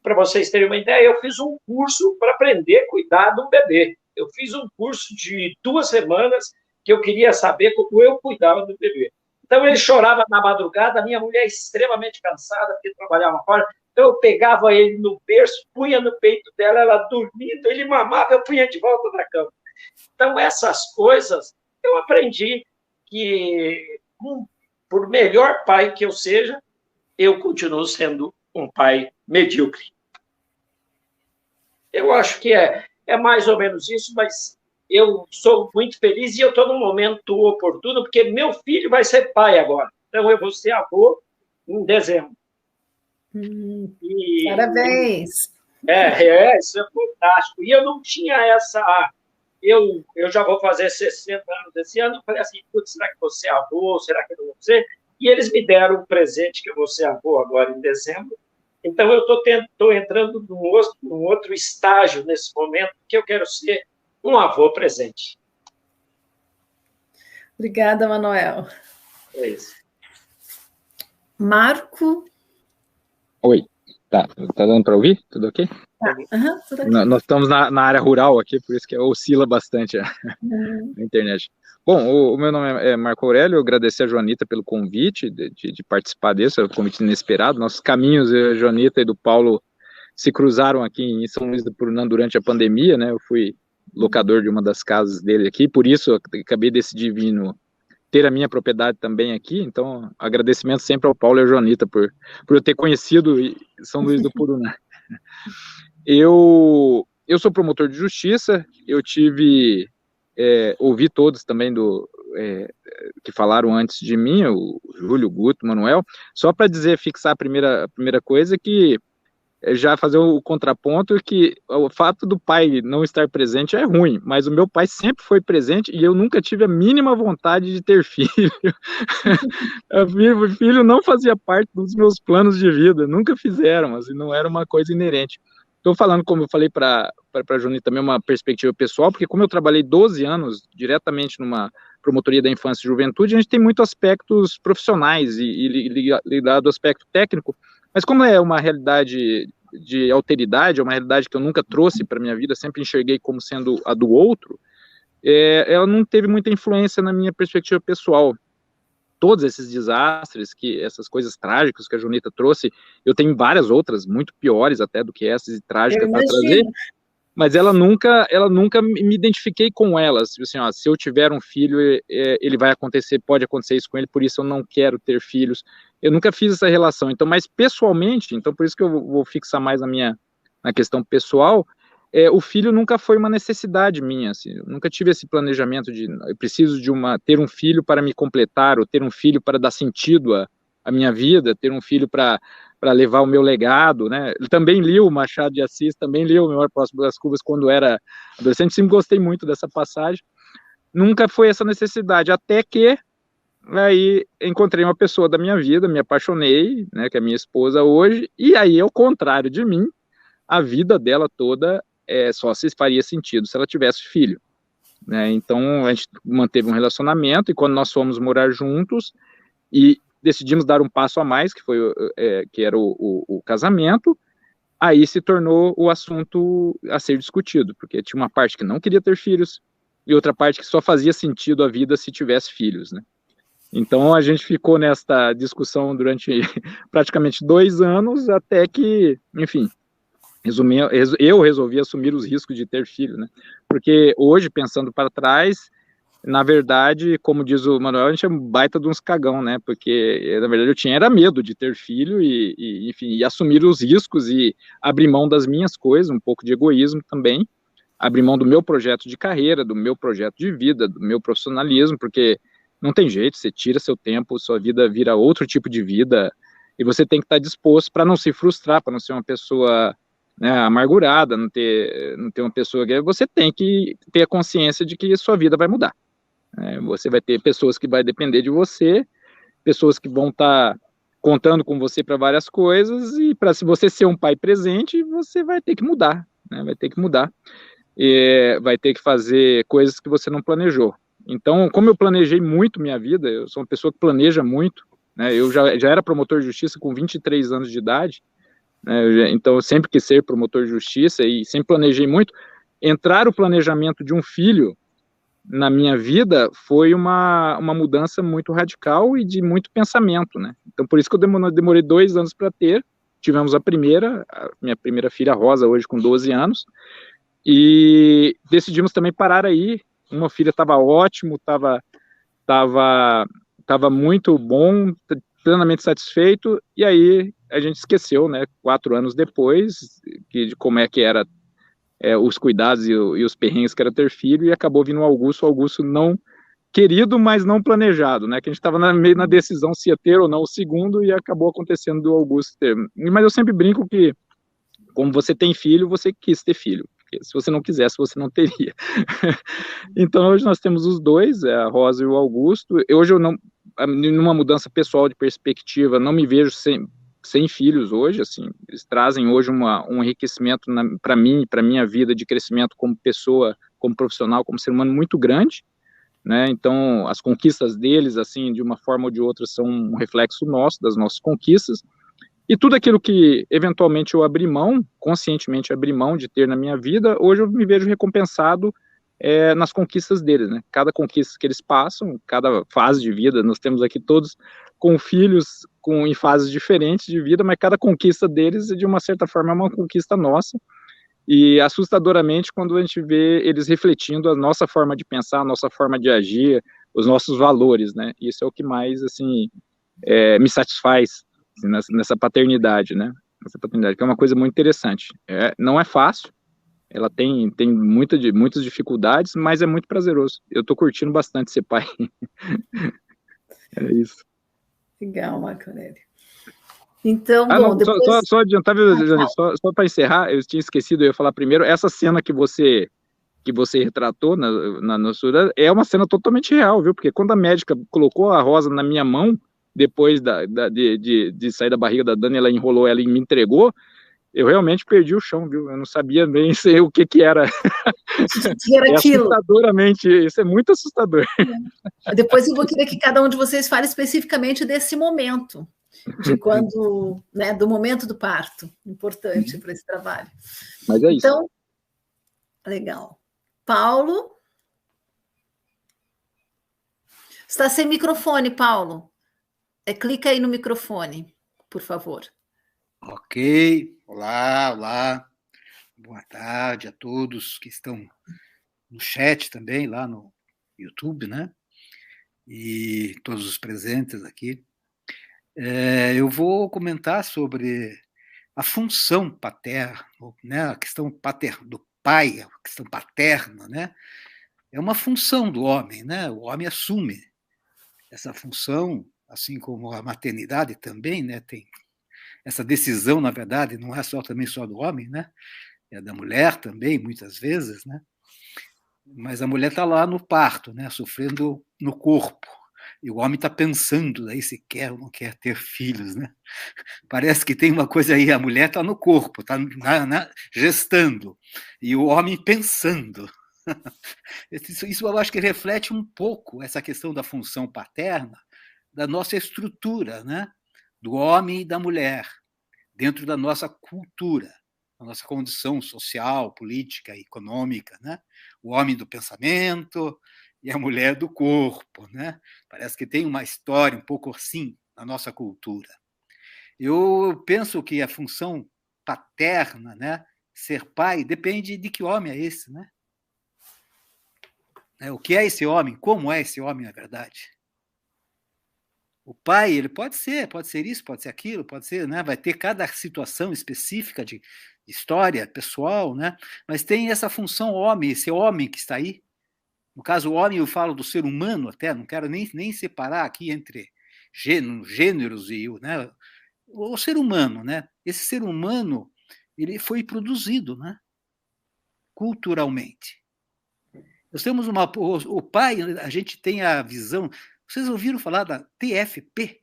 para vocês terem uma ideia, eu fiz um curso para aprender a cuidar de um bebê. Eu fiz um curso de 2 semanas que eu queria saber como eu cuidava do bebê. Então, ele chorava na madrugada, a minha mulher extremamente cansada, porque trabalhava fora, então eu pegava ele no berço, punha no peito dela, ela dormindo, ele mamava, eu punha de volta na cama. Então, essas coisas eu aprendi que, por melhor pai que eu seja, eu continuo sendo um pai medíocre. Eu acho que é mais ou menos isso, mas eu sou muito feliz e eu estou num momento oportuno, porque meu filho vai ser pai agora. Então, eu vou ser avô em dezembro. Parabéns! Isso é fantástico. E eu não tinha essa... Eu já vou fazer 60 anos esse ano. Eu falei assim, putz, será que vou ser avô? Será que eu não vou ser? e eles me deram um presente, que eu vou ser avô agora em dezembro. Então, eu estou entrando num outro estágio nesse momento, que eu quero ser um avô presente. Obrigada, Manuel. É isso. Marco? Oi, tá dando para ouvir? Tudo ok? Tudo ok. Nós estamos na área rural aqui, por isso que oscila bastante a internet. Bom, o meu nome é Marco Aurélio, eu agradecer a Joanita pelo convite de participar desse, é um convite inesperado. Nossos caminhos, eu, a Joanita e do Paulo, se cruzaram aqui em São Luís do Purunã durante a pandemia, né? Eu fui locador de uma das casas dele aqui, por isso eu acabei decidindo ter a minha propriedade também aqui, então agradecimento sempre ao Paulo e à Joanita por eu ter conhecido São Luís do Purunã. Eu sou promotor de justiça, eu ouvi todos também que falaram antes de mim, o Júlio, o Guto, o Manuel, só para fixar a primeira coisa, que já fazer o contraponto, que o fato do pai não estar presente é ruim, mas o meu pai sempre foi presente e eu nunca tive a mínima vontade de ter filho. O filho não fazia parte dos meus planos de vida, nunca fizeram, assim, não era uma coisa inerente. Estou falando, como eu falei para a Juni, também uma perspectiva pessoal, porque como eu trabalhei 12 anos diretamente numa promotoria da infância e juventude, a gente tem muitos aspectos profissionais e ligado ao aspecto técnico, mas como é uma realidade de alteridade, é uma realidade que eu nunca trouxe para a minha vida, sempre enxerguei como sendo a do outro, ela não teve muita influência na minha perspectiva pessoal. Todos esses desastres, essas coisas trágicas que a Junita trouxe, eu tenho várias outras, muito piores até do que essas, e trágicas para trazer, mas ela nunca me identifiquei com elas, assim, ó, se eu tiver um filho, ele vai acontecer, pode acontecer isso com ele, por isso eu não quero ter filhos. Eu nunca fiz essa relação, então, mas pessoalmente, então por isso que eu vou fixar mais na questão pessoal, o filho nunca foi uma necessidade minha, assim, eu nunca tive esse planejamento de, eu preciso ter um filho para me completar, ou ter um filho para dar sentido à minha vida, ter um filho para levar o meu legado, né? Eu também li o Machado de Assis, também li o Memória Próxima das Curvas quando era adolescente, sempre gostei muito dessa passagem, nunca foi essa necessidade, até que aí encontrei uma pessoa da minha vida, me apaixonei, né, que é minha esposa hoje, e aí, ao contrário de mim, a vida dela toda só se faria sentido se ela tivesse filho, né? Então a gente manteve um relacionamento, e quando nós fomos morar juntos e decidimos dar um passo a mais, que era o casamento, aí se tornou o assunto a ser discutido, porque tinha uma parte que não queria ter filhos e outra parte que só fazia sentido a vida se tivesse filhos, né? Então a gente ficou nesta discussão durante praticamente 2 anos, até que, enfim, eu resolvi assumir os riscos de ter filho, né? Porque hoje, pensando para trás, na verdade, como diz o Manuel, a gente é um baita de uns cagão, né? Porque, na verdade, eu era medo de ter filho enfim, e assumir os riscos e abrir mão das minhas coisas, um pouco de egoísmo também, abrir mão do meu projeto de carreira, do meu projeto de vida, do meu profissionalismo, porque não tem jeito, você tira seu tempo, sua vida vira outro tipo de vida, e você tem que estar disposto para não se frustrar, para não ser uma pessoa, né, amargurada, não ter uma pessoa que... Você tem que ter a consciência de que sua vida vai mudar. Você vai ter pessoas que vai depender de você, pessoas que vão estar contando com você para várias coisas, e se você ser um pai presente, você vai ter que mudar, né? Vai ter que mudar, vai ter que fazer coisas que você não planejou. Então, como eu planejei muito minha vida, eu sou uma pessoa que planeja muito, né? Eu já era promotor de justiça com 23 anos de idade, né? Então eu sempre quis ser promotor de justiça e sempre planejei muito. Entrar o planejamento de um filho na minha vida foi uma mudança muito radical e de muito pensamento, né? Então por isso que eu demorei 2 anos para ter. Tivemos a minha primeira filha, Rosa, hoje com 12 anos, e decidimos também parar aí. Uma filha estava ótimo, estava muito bom, plenamente satisfeito, e aí a gente esqueceu, né, 4 anos depois, de como é que era os cuidados e os perrengues que era ter filho, e acabou vindo o Augusto não querido, mas não planejado, né, que a gente estava meio na decisão se ia ter ou não o segundo, e acabou acontecendo do Augusto ter. Mas eu sempre brinco que, como você tem filho, você quis ter filho. Se você não quisesse, você não teria. Então, hoje nós temos os dois, a Rosa e o Augusto. Hoje eu numa mudança pessoal de perspectiva, não me vejo sem filhos hoje, assim, eles trazem hoje um enriquecimento para mim, para minha vida de crescimento como pessoa, como profissional, como ser humano muito grande, né? Então, as conquistas deles, assim, de uma forma ou de outra, são um reflexo nosso, das nossas conquistas, e tudo aquilo que, eventualmente, eu abri mão, conscientemente abri mão de ter na minha vida, hoje eu me vejo recompensado nas conquistas deles, né? Cada conquista que eles passam, cada fase de vida, nós temos aqui todos com filhos em fases diferentes de vida, mas cada conquista deles, de uma certa forma, é uma conquista nossa, e assustadoramente quando a gente vê eles refletindo a nossa forma de pensar, a nossa forma de agir, os nossos valores, né? Isso é o que mais, assim, me satisfaz assim, nessa paternidade, né? Essa paternidade, que é uma coisa muito interessante. Não é fácil, ela tem muitas dificuldades, mas é muito prazeroso. Eu estou curtindo bastante ser pai. É isso. Legal, Marco Aurélio. Então, bom, não, depois... só adiantar, só para encerrar, eu tinha esquecido, eu ia falar primeiro, essa cena que você retratou na sua, é uma cena totalmente real, viu? Porque quando a médica colocou a rosa na minha mão, depois de sair da barriga da Dani, ela enrolou ela e me entregou, eu realmente perdi o chão, viu? Eu não sabia bem o que era. Era aquilo. Assustadoramente, isso é muito assustador. Depois eu vou querer que cada um de vocês fale especificamente desse momento, de quando, né, do momento do parto, importante para esse trabalho. Mas é isso. Então, legal. Paulo? Está sem microfone, Paulo. Clica aí no microfone, por favor. Ok. Olá. Boa tarde a todos que estão no chat também, lá no YouTube, né? E todos os presentes aqui. Eu vou comentar sobre a função paterna, né? A questão do pai, a questão paterna, né? É uma função do homem, né? O homem assume essa função, assim como a maternidade também, né? Tem essa decisão, na verdade, não é também só do homem, né? É da mulher também, muitas vezes, né? Mas a mulher está lá no parto, né? Sofrendo no corpo. E o homem está pensando aí se quer ou não quer ter filhos, né? Parece que tem uma coisa aí, a mulher está no corpo, está gestando, e o homem pensando. Isso eu acho que reflete um pouco essa questão da função paterna, da nossa estrutura, né? Do homem e da mulher, dentro da nossa cultura, da nossa condição social, política, econômica, né? O homem do pensamento e a mulher do corpo, né? Parece que tem uma história um pouco assim na nossa cultura. Eu penso que a função paterna, né? Ser pai, depende de que homem é esse, né? O que é esse homem? Como é esse homem, na verdade? O pai, ele pode ser isso, pode ser aquilo, pode ser, né? Vai ter cada situação específica de história pessoal, né? Mas tem essa função homem, esse homem que está aí. No caso, o homem, eu falo do ser humano até, não quero nem separar aqui entre gêneros e né? O ser humano, né? Esse ser humano, ele foi produzido, né? Culturalmente. Nós temos o pai, a gente tem a visão. Vocês ouviram falar da TFP?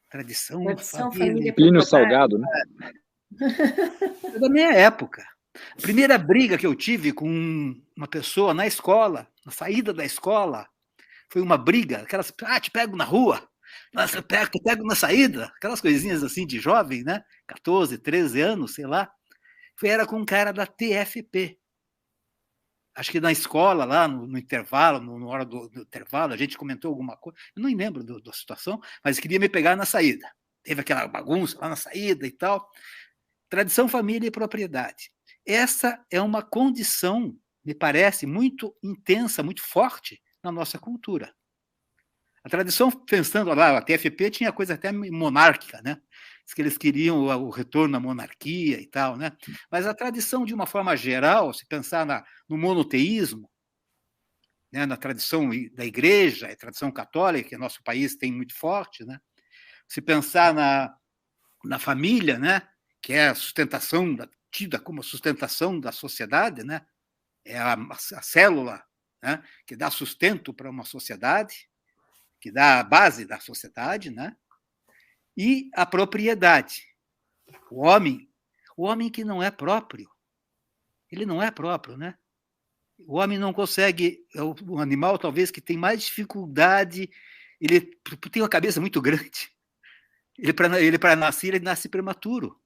Tradição Família Plínio Salgado, né? É da minha época. A primeira briga que eu tive com uma pessoa na escola, na saída da escola, foi uma briga, aquelas, te pego na rua, te pego na saída, aquelas coisinhas assim de jovem, né? 14, 13 anos, sei lá. Era com um cara da TFP. Acho que na escola, lá no intervalo, na hora do intervalo, a gente comentou alguma coisa, eu não lembro da situação, mas queria me pegar na saída. Teve aquela bagunça lá na saída e tal. Tradição, família e propriedade. Essa é uma condição, me parece, muito intensa, muito forte na nossa cultura. A tradição, pensando lá, a TFP tinha coisa até monárquica, né? Diz que eles queriam o retorno à monarquia e tal, né? Mas a tradição, de uma forma geral, se pensar no monoteísmo, né? Na tradição da igreja, a tradição católica, que nosso país tem muito forte, né? Se pensar na família, né? Que é a sustentação, tida como a sustentação da sociedade, né? É a célula, né? Que dá sustento para uma sociedade. que dá a base da sociedade, né? E a propriedade. O homem que não é próprio, ele não é próprio, né? O homem não consegue, é o animal talvez que tem mais dificuldade, ele tem uma cabeça muito grande. Ele para nascer, ele nasce prematuro.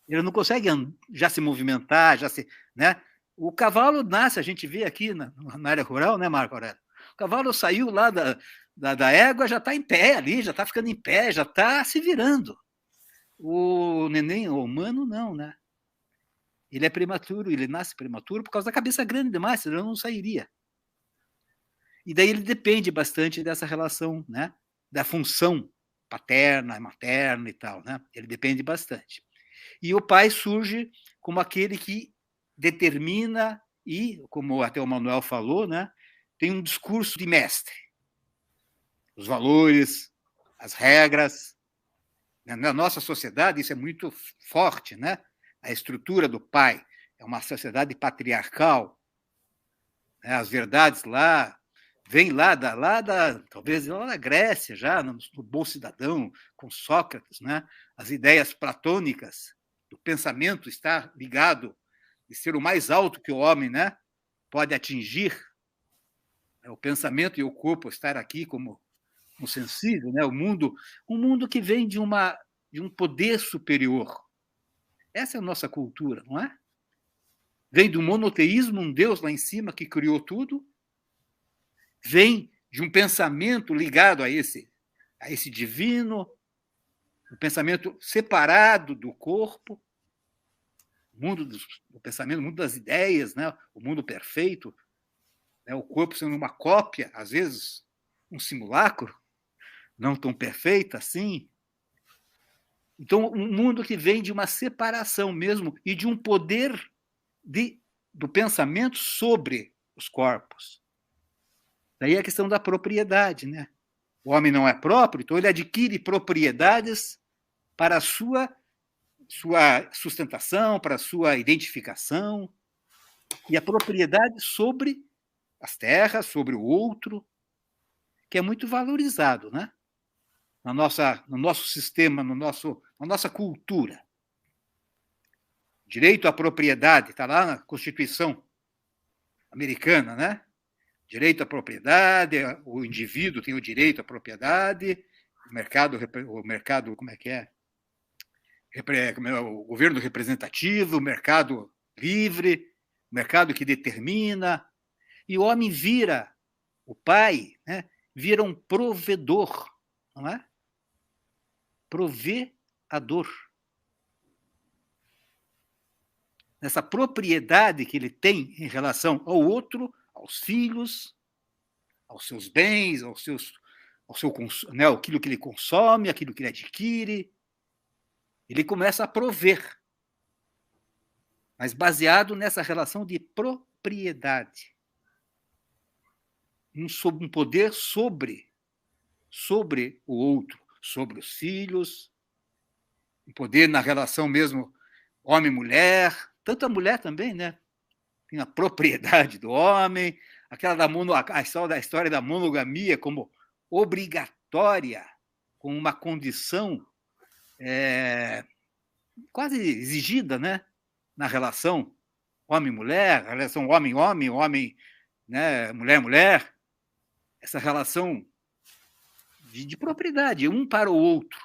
Ele não consegue já se movimentar, né? O cavalo nasce, a gente vê aqui na área rural, né, Marco Aurélio? O cavalo saiu lá da égua, já está em pé ali, já está ficando em pé, já está se virando. O neném, o humano, não, né? Ele é prematuro, ele nasce prematuro por causa da cabeça grande demais, senão não sairia. E daí ele depende bastante dessa relação, né? Da função paterna, materna e tal, né? Ele depende bastante. E o pai surge como aquele que determina e, como até o Manuel falou, né? Tem um discurso de mestre. Os valores, as regras. Na nossa sociedade isso é muito forte, né? A estrutura do pai é uma sociedade patriarcal. Né? As verdades lá vêm talvez lá da Grécia, já no Bom Cidadão, com Sócrates, né? As ideias platônicas do pensamento está ligado de ser o mais alto que o homem, né? Pode atingir. O pensamento e o corpo estar aqui como um sensível, né? Um mundo que vem de um poder superior. Essa é a nossa cultura, não é? Vem do monoteísmo, um Deus lá em cima que criou tudo. Vem de um pensamento ligado a esse divino, um pensamento separado do corpo, o mundo do pensamento, o mundo das ideias, né? O mundo perfeito, né? O corpo sendo uma cópia, às vezes um simulacro, não tão perfeito assim. Então, um mundo que vem de uma separação mesmo e de um poder do pensamento sobre os corpos. Daí a questão da propriedade, né? O homem não é próprio, então ele adquire propriedades para a sua sustentação, para a sua identificação, e a propriedade sobre as terras, sobre o outro, que é muito valorizado, né? No nosso sistema, na nossa cultura. Direito à propriedade, está lá na Constituição americana, né? Direito à propriedade, o indivíduo tem o direito à propriedade, o mercado, como é que é? O governo representativo, o mercado livre, o mercado que determina, e o homem o pai, né? Vira um provedor, não é? Provedor. Essa propriedade que ele tem em relação ao outro, aos filhos, aos seus bens, né, aquilo que ele consome, aquilo que ele adquire, ele começa a prover, mas baseado nessa relação de propriedade, um poder sobre o outro, sobre os filhos, um poder na relação mesmo homem-mulher, tanto a mulher também, né? Tem a propriedade do homem, a história da monogamia como obrigatória, como uma condição quase exigida, né? Na relação homem-mulher, a relação homem-homem, né? Mulher-mulher, essa relação de propriedade, um para o outro.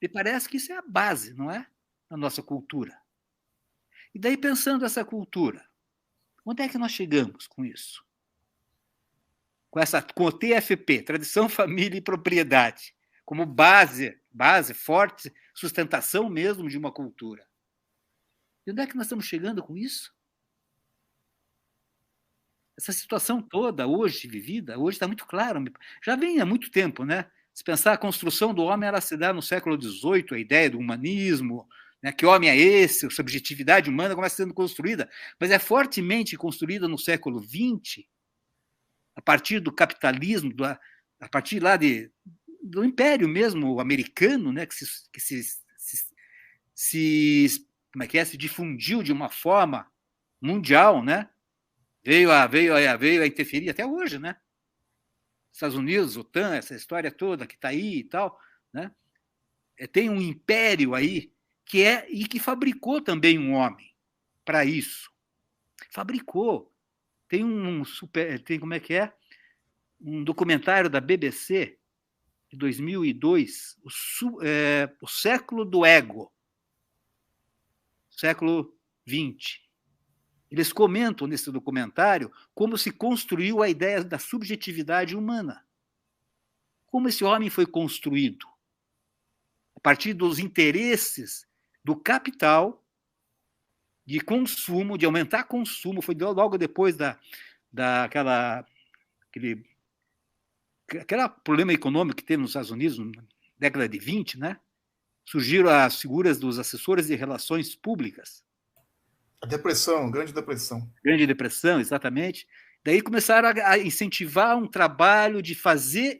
Me parece que isso é a base, não é? Na nossa cultura. E daí, pensando essa cultura, onde é que nós chegamos com isso? Com o TFP, Tradição, Família e Propriedade, como base forte, sustentação mesmo de uma cultura. E onde é que nós estamos chegando com isso? Essa situação toda, hoje vivida, hoje está muito claro, já vem há muito tempo, né? Se pensar a construção do homem, ela se dá no século XVIII, a ideia do humanismo, né? Que homem é esse, a subjetividade humana começa sendo construída, mas é fortemente construída no século XX, a partir do capitalismo, a partir lá do império mesmo americano, né? Que se difundiu de uma forma mundial, né? Veio a interferir até hoje, né? Estados Unidos, OTAN, essa história toda que está aí e tal, né? Tem um império aí que fabricou também um homem para isso. Fabricou. Tem como é que é? Um documentário da BBC de 2002, o século do ego, século XX. Eles comentam nesse documentário como se construiu a ideia da subjetividade humana. Como esse homem foi construído a partir dos interesses do capital, de consumo, de aumentar consumo. Foi logo depois aquele problema econômico que teve nos Estados Unidos, na década de 20, né? Surgiram as figuras dos assessores de relações públicas. A depressão, Grande Depressão. Grande Depressão, exatamente. Daí começaram a incentivar um trabalho de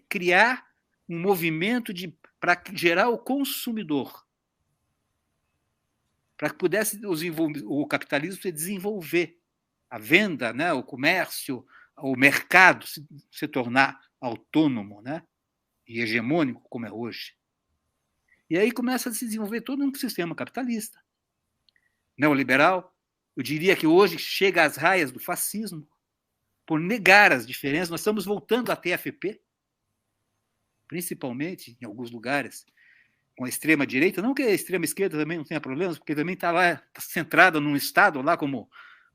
criar um movimento para gerar o consumidor, para que pudesse o capitalismo se desenvolver, a venda, né, o comércio, o mercado se tornar autônomo, né, e hegemônico, como é hoje. E aí começa a se desenvolver todo um sistema capitalista, neoliberal. Eu diria que hoje chega às raias do fascismo, por negar as diferenças. Nós estamos voltando à TFP, principalmente em alguns lugares, com a extrema-direita. Não que a extrema-esquerda também não tenha problemas, porque também está lá, tá centrada num Estado, lá como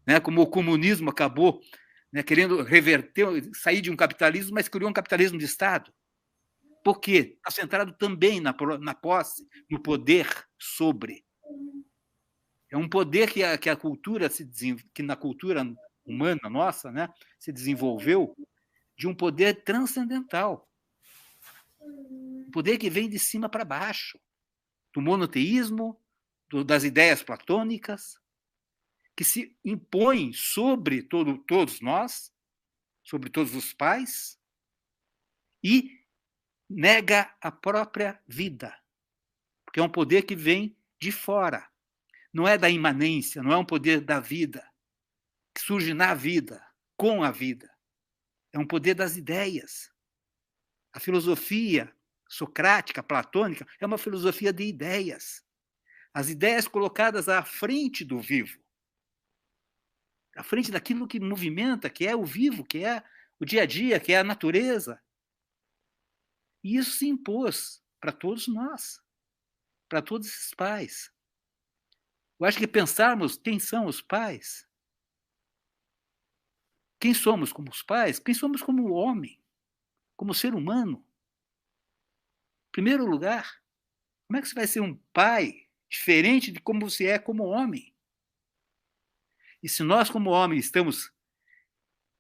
o comunismo acabou, né, querendo reverter, sair de um capitalismo, mas criou um capitalismo de Estado. Por quê? Está centrado também na posse, no poder sobre. É um poder que a cultura que na cultura humana nossa, né, se desenvolveu de um poder transcendental. Um poder que vem de cima para baixo, do monoteísmo, das ideias platônicas, que se impõe sobre todos nós, sobre todos os pais, e nega a própria vida, porque é um poder que vem de fora. Não é da imanência, não é um poder da vida, que surge na vida, com a vida. É um poder das ideias. A filosofia socrática, platônica, é uma filosofia de ideias. As ideias colocadas à frente do vivo, à frente daquilo que movimenta, que é o vivo, que é o dia a dia, que é a natureza. E isso se impôs para todos nós, para todos esses pais. Eu acho que pensarmos quem são os pais, quem somos como os pais, quem somos como homem, como ser humano. Em primeiro lugar, como é que você vai ser um pai diferente de como você é como homem? E se nós, como homens, estamos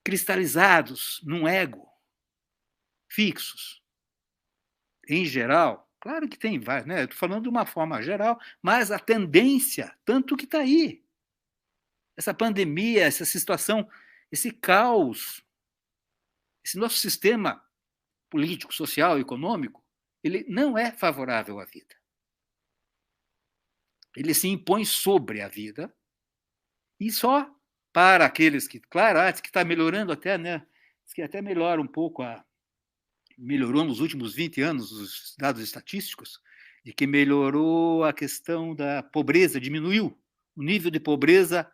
cristalizados num ego, fixos, em geral, claro que tem vários, né? Estou falando de uma forma geral, mas a tendência, tanto que está aí, essa pandemia, essa situação, esse caos, esse nosso sistema político, social, econômico, ele não é favorável à vida. Ele se impõe sobre a vida e só para aqueles que, claro, que está melhorando até, né? Que até melhora um pouco, melhorou nos últimos 20 anos os dados estatísticos, de que melhorou a questão da pobreza, diminuiu o nível de pobreza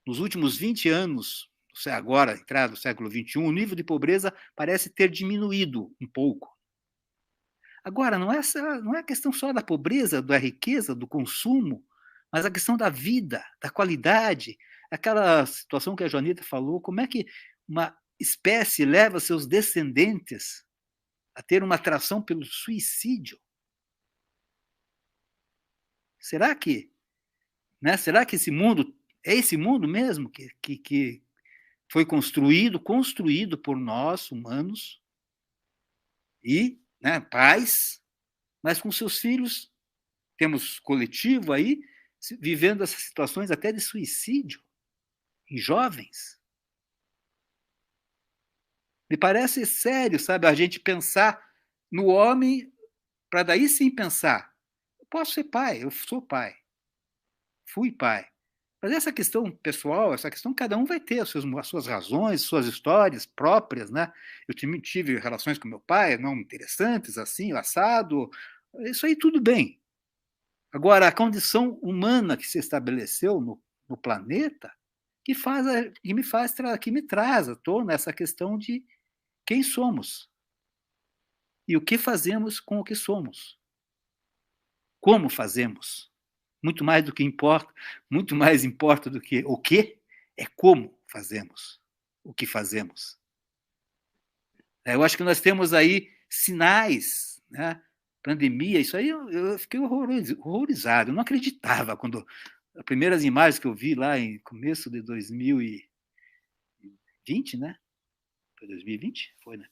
nos últimos 20 anos, agora, entrada do século XXI, o nível de pobreza parece ter diminuído um pouco. Agora, não é a questão só da pobreza, da riqueza, do consumo, mas a questão da vida, da qualidade, aquela situação que a Joanita falou, como é que uma espécie leva seus descendentes a ter uma atração pelo suicídio? Será que esse mundo é esse mundo mesmo que foi construído por nós, humanos, e, né, pais, mas com seus filhos, temos coletivo aí, vivendo essas situações até de suicídio em jovens? Me parece sério, sabe, a gente pensar no homem, para daí sim pensar, eu posso ser pai, eu sou pai, fui pai, Mas essa questão pessoal, essa questão, cada um vai ter as suas razões, suas histórias próprias, né? Eu tive relações com meu pai, não interessantes, assim, assado, isso aí tudo bem. Agora, a condição humana que se estabeleceu no planeta, que me traz à tona essa questão de quem somos e o que fazemos com o que somos. Como fazemos. Muito mais do que importa, muito mais importa do que o que, é como fazemos o que fazemos. Eu acho que nós temos aí sinais, né? Pandemia, isso aí eu fiquei horrorizado, eu não acreditava quando as primeiras imagens que eu vi lá em começo de 2020, né? Foi 2020? Foi, né?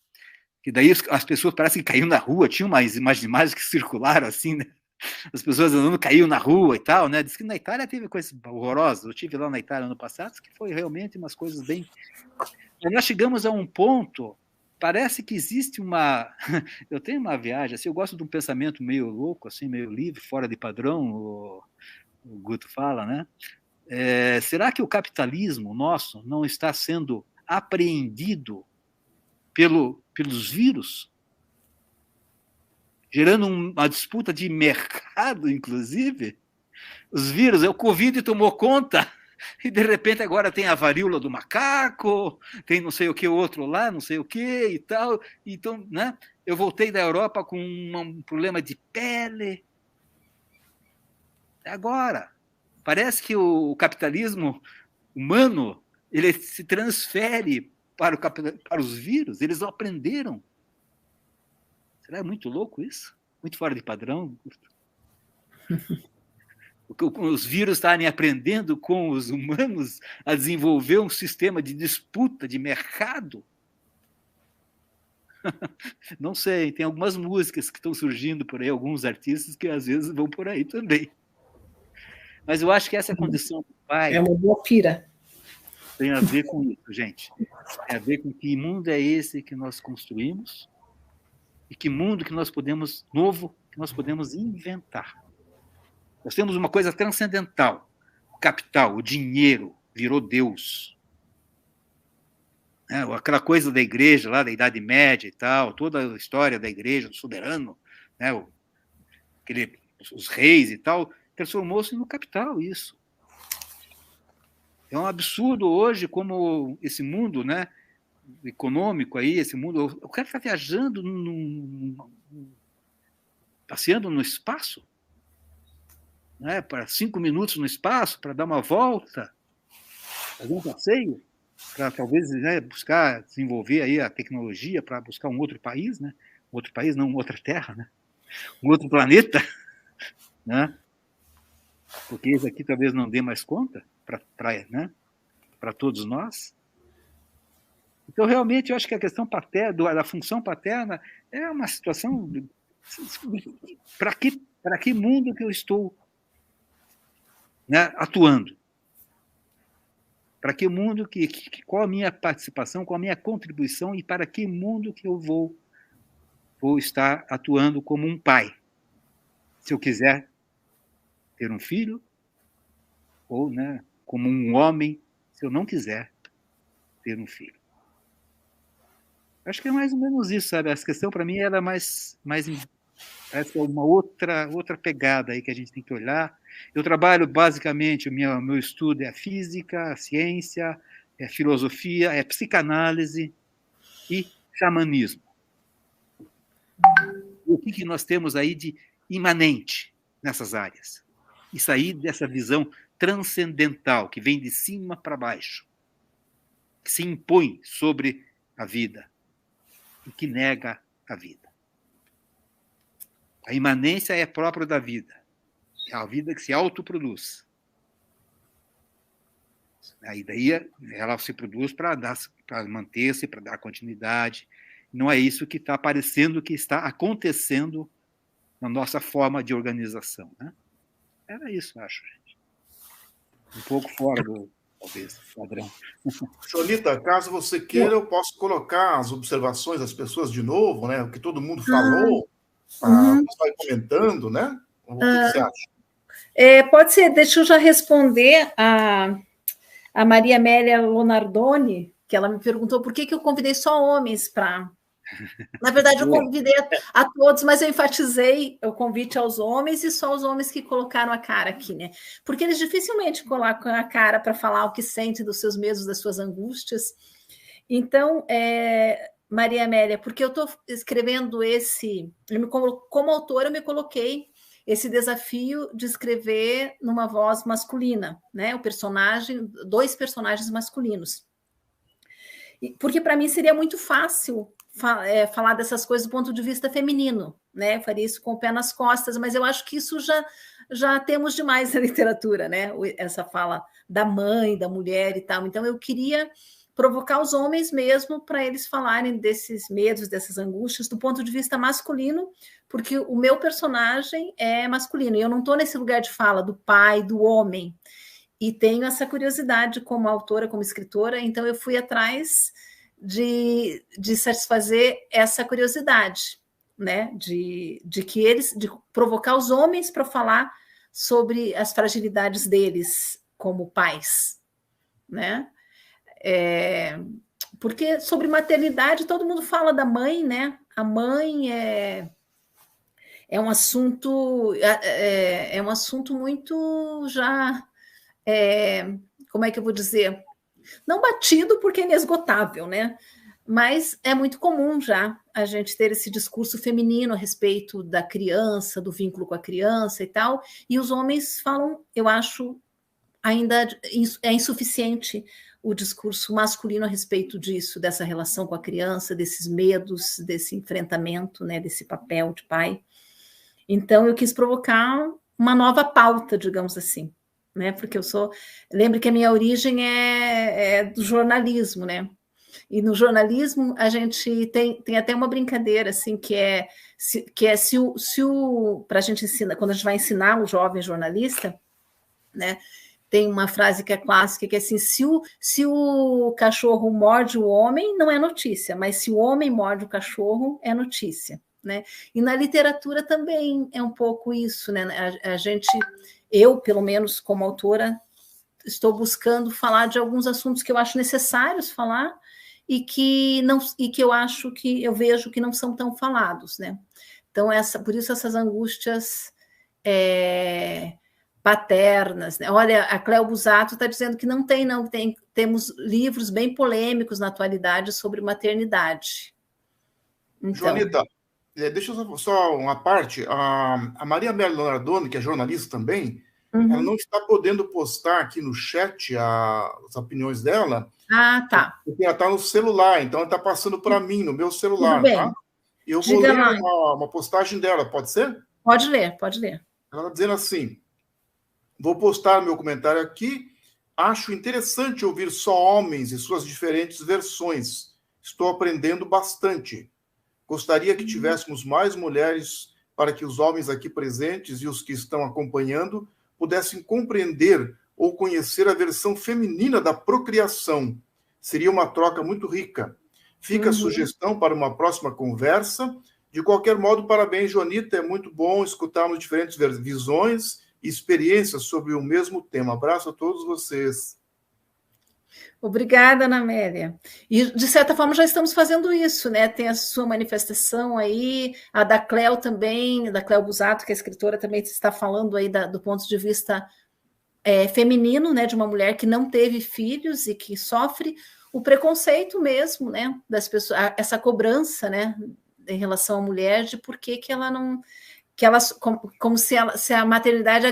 Que daí as pessoas parecem que caíram na rua, tinha umas imagens que circularam assim, né? As pessoas andando caíram na rua e tal, né? Diz que na Itália teve coisas horrorosas. Eu estive lá na Itália ano passado, que foi realmente umas coisas bem... Mas nós chegamos a um ponto, parece que existe uma... Eu tenho uma viagem, assim, eu gosto de um pensamento meio louco, assim, meio livre, fora de padrão, o Guto fala, né? Será que o capitalismo nosso não está sendo apreendido pelos vírus? Gerando uma disputa de mercado, inclusive. Os vírus, o Covid tomou conta, e de repente agora tem a varíola do macaco, tem não sei o que outro lá, não sei o que e tal. Então, né, eu voltei da Europa com um problema de pele. Agora, parece que o capitalismo humano ele se transfere para os vírus, eles não aprenderam. Será muito louco isso? Muito fora de padrão? Os vírus estarem aprendendo com os humanos a desenvolver um sistema de disputa de mercado? Não sei, tem algumas músicas que estão surgindo por aí, alguns artistas que às vezes vão por aí também. Mas eu acho que essa condição do pai... É uma boa pira. Tem a ver com isso, gente. Tem a ver com que mundo é esse que nós construímos e que mundo que nós podemos, novo, que nós podemos inventar. Nós temos uma coisa transcendental. O capital, o dinheiro, virou Deus. Aquela coisa da igreja, lá da Idade Média e tal, toda a história da igreja, do soberano, né? Os reis e tal, transformou-se no capital, isso. É um absurdo hoje como esse mundo, né, econômico aí, esse mundo... O cara está viajando, passeando no espaço, né, para 5 minutos no espaço, para dar uma volta, fazer um passeio, para talvez, né, buscar desenvolver aí a tecnologia para buscar um outro país, né? Um outro país, não, outra terra, né? Um outro planeta, né? Porque isso aqui talvez não dê mais conta né, para todos nós. Então, realmente, eu acho que a questão da função paterna é uma situação... Para que mundo que eu estou, né, atuando? Para que mundo qual a minha participação, qual a minha contribuição e para que mundo que eu vou estar atuando como um pai? Se eu quiser ter um filho, ou, né, como um homem, se eu não quiser ter um filho. Acho que é mais ou menos isso, sabe? Essa questão, para mim, ela é mais parece que é uma outra pegada aí que a gente tem que olhar. Eu trabalho, basicamente, o meu estudo é a física, a ciência, é a filosofia, é a psicanálise e xamanismo. O que nós temos aí de imanente nessas áreas? E sair dessa visão transcendental, que vem de cima para baixo, que se impõe sobre a vida e que nega a vida. A imanência é própria da vida. É a vida que se autoproduz. Aí daí ela se produz para manter-se, para dar continuidade. Não é isso que está aparecendo, que está acontecendo na nossa forma de organização, né? Era isso, acho, gente. Um pouco fora do, talvez, padrão. Cholita, caso você queira, eu posso colocar as observações das pessoas de novo, né? O que todo mundo falou, você vai comentando, né? O que você acha? Pode ser, deixa eu já responder a Maria Amélia Lonardoni, que ela me perguntou por que eu convidei só homens para... Na verdade, eu convidei a todos, mas eu enfatizei o convite aos homens e só os homens que colocaram a cara aqui, né? Porque eles dificilmente colocam a cara para falar o que sentem dos seus medos, das suas angústias. Então, Maria Amélia, porque eu estou escrevendo como autora, eu me coloquei esse desafio de escrever numa voz masculina, né? Dois personagens masculinos. Porque para mim seria muito fácil falar dessas coisas do ponto de vista feminino, né? Eu faria isso com o pé nas costas, mas eu acho que isso já temos demais na literatura, né? Essa fala da mãe, da mulher e tal. Então eu queria provocar os homens mesmo para eles falarem desses medos, dessas angústias do ponto de vista masculino, porque o meu personagem é masculino e eu não estou nesse lugar de fala do pai, do homem. E tenho essa curiosidade como autora, como escritora, então eu fui atrás de satisfazer essa curiosidade, né? De provocar os homens para falar sobre as fragilidades deles como pais, né? Porque sobre maternidade todo mundo fala da mãe, né? A mãe é um assunto muito já como é que eu vou dizer? Não batido porque é inesgotável, né? Mas é muito comum já a gente ter esse discurso feminino a respeito da criança, do vínculo com a criança e tal, e os homens falam, eu acho, ainda é insuficiente o discurso masculino a respeito disso, dessa relação com a criança, desses medos, desse enfrentamento, né, desse papel de pai. Então, eu quis provocar uma nova pauta, digamos assim, né? Porque lembro que a minha origem é do jornalismo, né? E no jornalismo a gente tem até uma brincadeira assim que para a gente ensinar, quando a gente vai ensinar o jovem jornalista, né? Tem uma frase que é clássica, que é assim: se o cachorro morde o homem, não é notícia, mas se o homem morde o cachorro, é notícia, né? E na literatura também é um pouco isso, né? Eu, pelo menos como autora, estou buscando falar de alguns assuntos que eu acho necessários falar e que eu vejo que não são tão falados, né? Então, por isso essas angústias paternas, né? Olha, a Cléo Busato está dizendo que não temos livros bem polêmicos na atualidade sobre maternidade. Então... Joanita, deixa eu só uma parte. A Maria Amélia Lonardoni, que é jornalista também, ela não está podendo postar aqui no chat as opiniões dela. Ah, tá. Porque ela está no celular, então ela está passando para mim, no meu celular, tá? E eu vou ler uma postagem dela, pode ser? Pode ler. Ela está dizendo assim: vou postar meu comentário aqui. Acho interessante ouvir só homens e suas diferentes versões. Estou aprendendo bastante. Gostaria que tivéssemos mais mulheres para que os homens aqui presentes e os que estão acompanhando pudessem compreender ou conhecer a versão feminina da procriação. Seria uma troca muito rica. Fica a sugestão para uma próxima conversa. De qualquer modo, parabéns, Joanita. É muito bom escutarmos diferentes visões e experiências sobre o mesmo tema. Abraço a todos vocês. Obrigada, Ana Amélia. E, de certa forma, já estamos fazendo isso, né? Tem a sua manifestação aí, a da Cléo também, da Cléo Busato, que é escritora, também está falando aí do ponto de vista feminino, né? De uma mulher que não teve filhos e que sofre o preconceito mesmo, né? Das pessoas, essa cobrança, né? Em relação à mulher, de por que ela não... como se a maternidade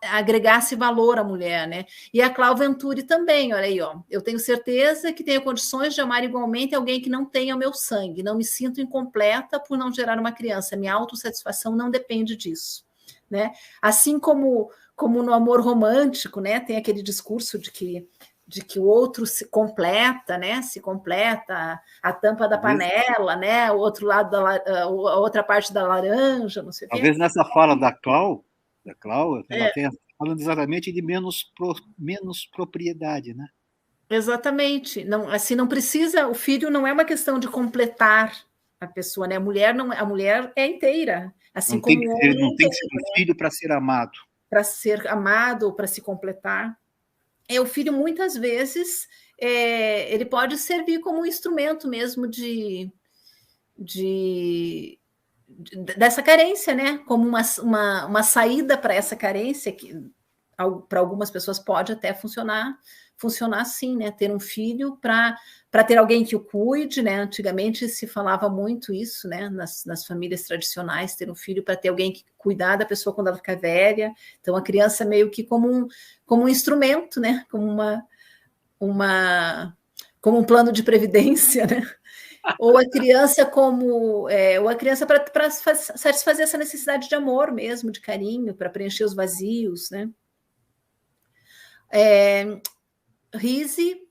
agregasse valor à mulher, né? E a Cláudia Venturi também, olha aí, ó. Eu tenho certeza que tenho condições de amar igualmente alguém que não tenha o meu sangue. Não me sinto incompleta por não gerar uma criança. Minha autossatisfação não depende disso, né? Assim como no amor romântico, né? Tem aquele discurso de que o outro se completa, né? Se completa a tampa da panela, né? O outro lado a outra parte da laranja, não sei o quê. Talvez nessa fala da Cláudia, ela tenha falando exatamente de menos propriedade, né? Exatamente. Não, assim, não precisa. O filho não é uma questão de completar a pessoa, né? A mulher é inteira, assim não como tem que ser um filho para ser amado. para ser amado ou para se completar. O filho, muitas vezes, ele pode servir como um instrumento mesmo dessa carência, né? Como uma saída para essa carência, que para algumas pessoas pode até funcionar assim, né? Ter um filho para ter alguém que o cuide, né? Antigamente se falava muito isso, né? Nas famílias tradicionais, ter um filho para ter alguém que cuidar da pessoa quando ela ficar velha. Então a criança meio que como um instrumento, né? Como um plano de previdência, né? Ou a criança para satisfazer essa necessidade de amor mesmo, de carinho, para preencher os vazios, né? Rise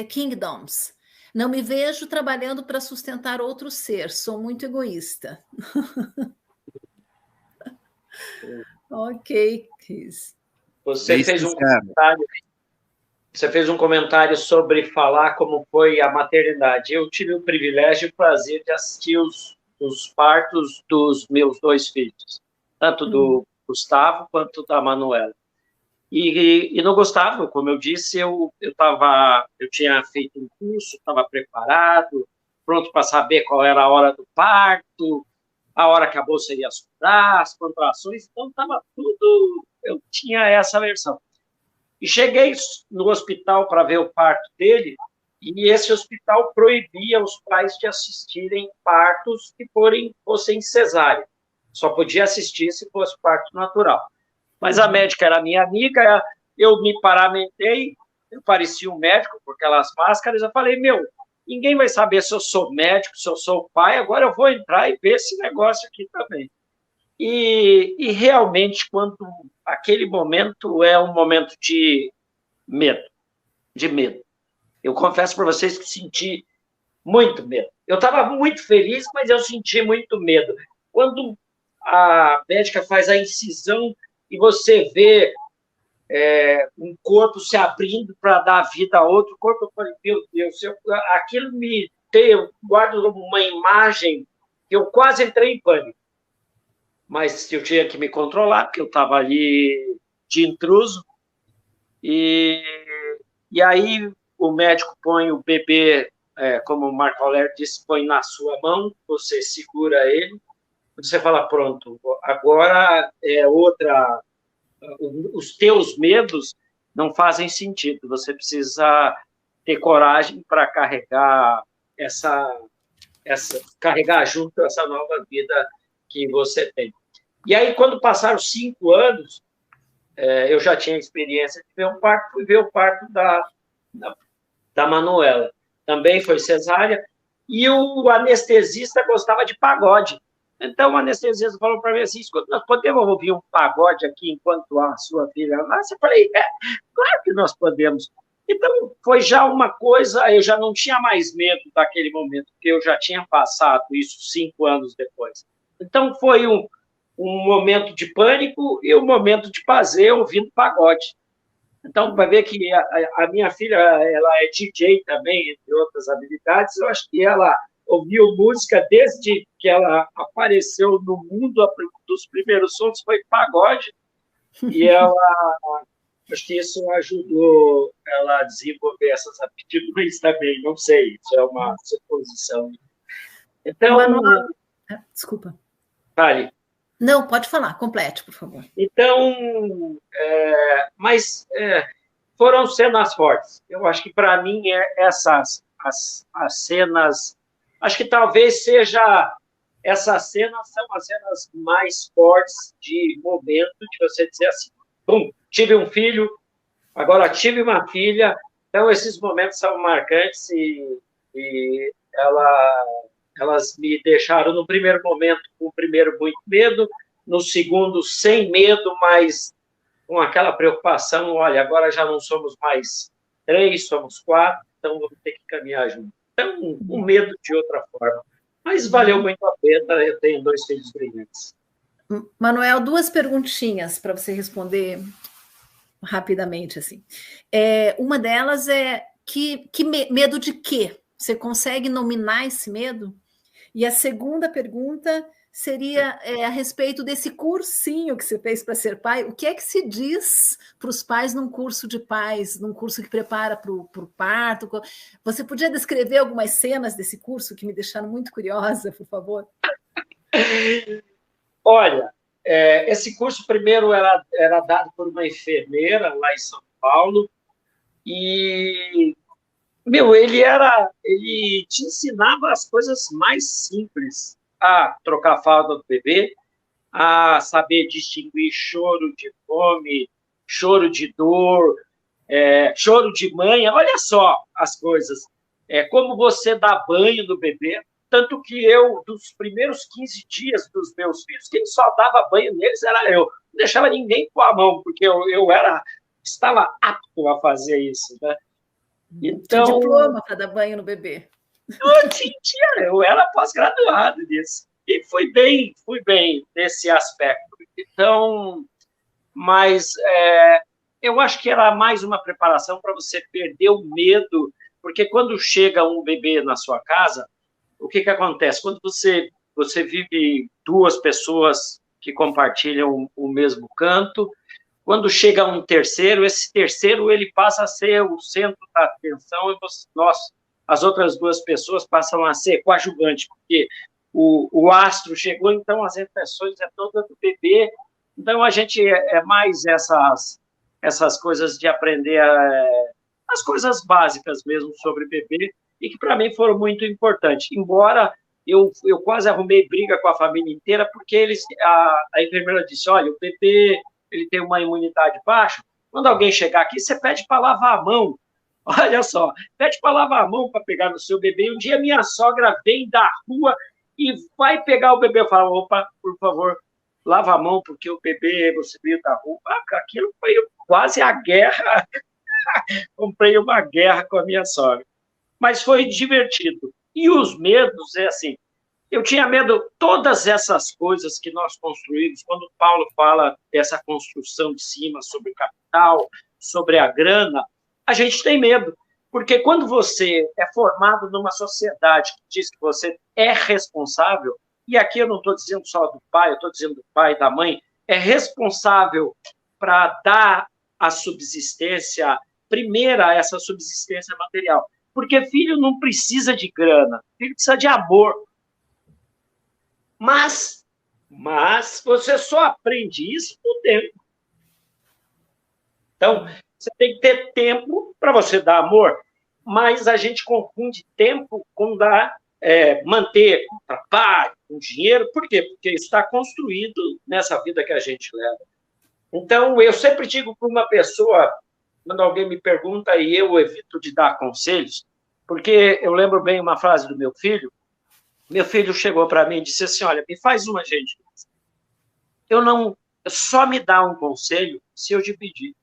Kingdoms. Não me vejo trabalhando para sustentar outro ser, sou muito egoísta. Ok, Rise. Você fez um comentário sobre falar como foi a maternidade. Eu tive o privilégio e o prazer de assistir os partos dos meus 2 filhos, tanto do Gustavo quanto da Manuela. E no Gustavo, como eu disse, eu tinha feito um curso, estava preparado, pronto para saber qual era a hora do parto, a hora que a bolsa ia sobrar, as contrações, então estava tudo, eu tinha essa versão. E cheguei no hospital para ver o parto dele, e esse hospital proibia os pais de assistirem partos que fossem cesárea. Só podia assistir se fosse parto natural. Mas a médica era minha amiga, eu me paramentei, eu parecia um médico por aquelas máscaras, eu falei, ninguém vai saber se eu sou médico, se eu sou pai, agora eu vou entrar e ver esse negócio aqui também. E realmente, quando aquele momento é um momento de medo. Eu confesso para vocês que senti muito medo. Eu estava muito feliz, mas eu senti muito medo. Quando a médica faz a incisão e você vê um corpo se abrindo para dar vida a outro corpo, eu falei, meu Deus, aquilo eu guardo uma imagem que eu quase entrei em pânico. Mas eu tinha que me controlar, porque eu estava ali de intruso. E aí o médico põe o bebê, como o Marco Aurélio disse, põe na sua mão, você segura ele, você fala, pronto, agora os teus medos não fazem sentido, você precisa ter coragem para carregar carregar junto essa nova vida que você tem. E aí, quando passaram 5 anos, eu já tinha experiência de ver um parto, fui ver o parto da Manuela. Também foi cesárea, e o anestesista gostava de pagode. Então, o anestesista falou para mim assim, nós podemos ouvir um pagode aqui enquanto a sua filha nasce? Eu falei, claro que nós podemos. Então, foi já uma coisa, eu já não tinha mais medo daquele momento, porque eu já tinha passado isso 5 anos depois. Então, foi um momento de pânico e um momento de prazer ouvindo pagode. Então, vai ver que a minha filha, ela é DJ também, entre outras habilidades, eu acho que ela ouviu música desde que ela apareceu no mundo, dos primeiros sons foi pagode, e acho que isso ajudou ela a desenvolver essas aptidões também, não sei, isso é uma suposição. Então... Manuel... Desculpa. Fale. Não, pode falar, complete, por favor. Então, mas foram cenas fortes. Eu acho que, para mim, essas as cenas... Acho que talvez essas cenas são as cenas mais fortes de momento de você dizer assim, bum, tive um filho, agora tive uma filha. Então, esses momentos são marcantes e elas me deixaram, no primeiro momento, com o primeiro muito medo, no segundo sem medo, mas com aquela preocupação, olha, agora já não somos mais 3, somos 4, então vamos ter que caminhar junto. Então, um medo de outra forma. Mas valeu muito a pena, eu tenho 2 filhos brilhantes. Manuel, 2 perguntinhas para você responder rapidamente. Assim. Uma delas é, medo de quê? Você consegue nominar esse medo? E a segunda pergunta seria a respeito desse cursinho que você fez para ser pai. O que é que se diz para os pais num curso de pais, num curso que prepara para o parto? Você podia descrever algumas cenas desse curso que me deixaram muito curiosa, por favor? Olha, esse curso primeiro era dado por uma enfermeira lá em São Paulo, e ele te ensinava as coisas mais simples, a trocar a fralda do bebê, a saber distinguir choro de fome, choro de dor, choro de mãe. Olha só as coisas. Como você dá banho no bebê. Tanto que eu, dos primeiros 15 dias dos meus filhos, quem só dava banho neles era eu. Não deixava ninguém pôr a mão, porque eu estava apto a fazer isso, né? Então, tinha diploma para dar banho no bebê. Eu era pós-graduado nisso. E fui bem nesse aspecto. Então, mas eu acho que era mais uma preparação para você perder o medo, porque quando chega um bebê na sua casa, o que acontece? Quando você vive duas pessoas que compartilham o mesmo canto, quando chega um terceiro, esse terceiro ele passa a ser o centro da atenção e as outras duas pessoas passam a ser coadjuvantes, porque o astro chegou, então as reflexões todas do bebê. Então a gente mais essas coisas de aprender as coisas básicas mesmo sobre bebê, e que para mim foram muito importantes. Embora eu quase arrumei briga com a família inteira, porque a enfermeira disse, olha, o bebê ele tem uma imunidade baixa, quando alguém chegar aqui, você pede para lavar a mão. Olha só, pede para lavar a mão para pegar no seu bebê. Um dia minha sogra vem da rua e vai pegar o bebê. Eu falo, opa, por favor, lava a mão, porque o bebê, você veio da rua. Aquilo foi quase a guerra. Comprei uma guerra com a minha sogra. Mas foi divertido. E os medos, assim, eu tinha medo, todas essas coisas que nós construímos, quando o Paulo fala dessa construção de cima, sobre capital, sobre a grana, a gente tem medo. Porque quando você é formado numa sociedade que diz que você é responsável, e aqui eu não estou dizendo só do pai, eu estou dizendo do pai e da mãe, é responsável para dar a subsistência, primeira essa subsistência material. Porque filho não precisa de grana, filho precisa de amor. Mas você só aprende isso com o tempo. Então, você tem que ter tempo para você dar amor, mas a gente confunde tempo com manter com trabalho, com dinheiro. Por quê? Porque isso está construído nessa vida que a gente leva. Então, eu sempre digo para uma pessoa, quando alguém me pergunta, e eu evito de dar conselhos, porque eu lembro bem uma frase do meu filho chegou para mim e disse assim, olha, me faz uma gentileza. Só me dá um conselho se eu te pedir.